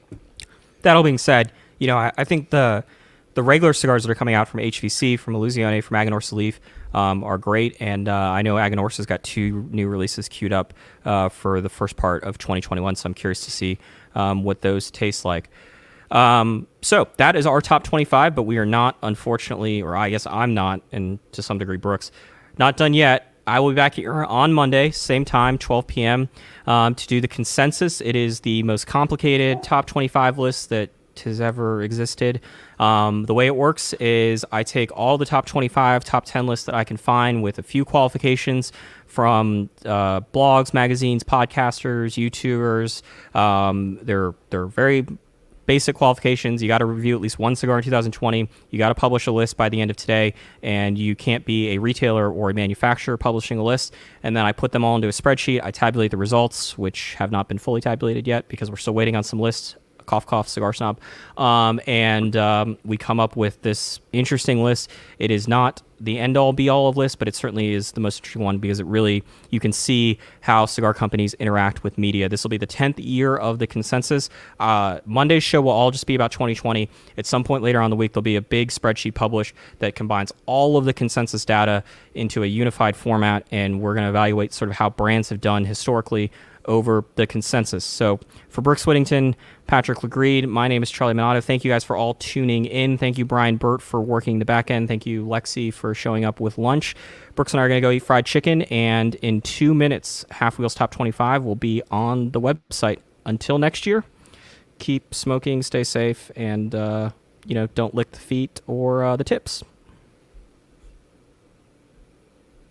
all being said, I think the regular cigars that are coming out from HVC, from Illusione, from Aganorsa Leaf are great, and I know Aganorsa's got 2 new releases queued up for the first part of 2021, so I'm curious to see what those taste like. So that is our top 25, but we are not, unfortunately, or I guess I'm not, and to some degree Brooks, not done yet. I will be back here on Monday, same time, 12 p.m., to do the consensus. It is the most complicated top 25 list that has ever existed. The way it works is I take all the top 25, top 10 lists that I can find with a few qualifications from blogs, magazines, podcasters, YouTubers. They're very basic qualifications. You got to review at least one cigar in 2020. You got to publish a list by the end of today, and you can't be a retailer or a manufacturer publishing a list. And then I put them all into a spreadsheet. I tabulate the results, which have not been fully tabulated yet because we're still waiting on some lists. Cough, cough, cigar snob. And we come up with this interesting list. It is not the end-all, be-all of lists, but it certainly is the most interesting one because it really, you can see how cigar companies interact with media. This will be the 10th year of the consensus. Monday's show will all just be about 2020. At some point later on in the week, there'll be a big spreadsheet published that combines all of the consensus data into a unified format, and we're going to evaluate sort of how brands have done historically over the consensus. So for Brooks Whittington, Patrick Lagreid, my name is Charlie Minato. Thank you guys for all tuning in. Thank you, Brian Burt, for working the back end. Thank you, Lexi, for showing up with lunch. Brooks and I are going to go eat fried chicken, and in 2 minutes, Half Wheel's Top 25 will be on the website. Until next year, keep smoking, stay safe, and don't lick the feet or the tips.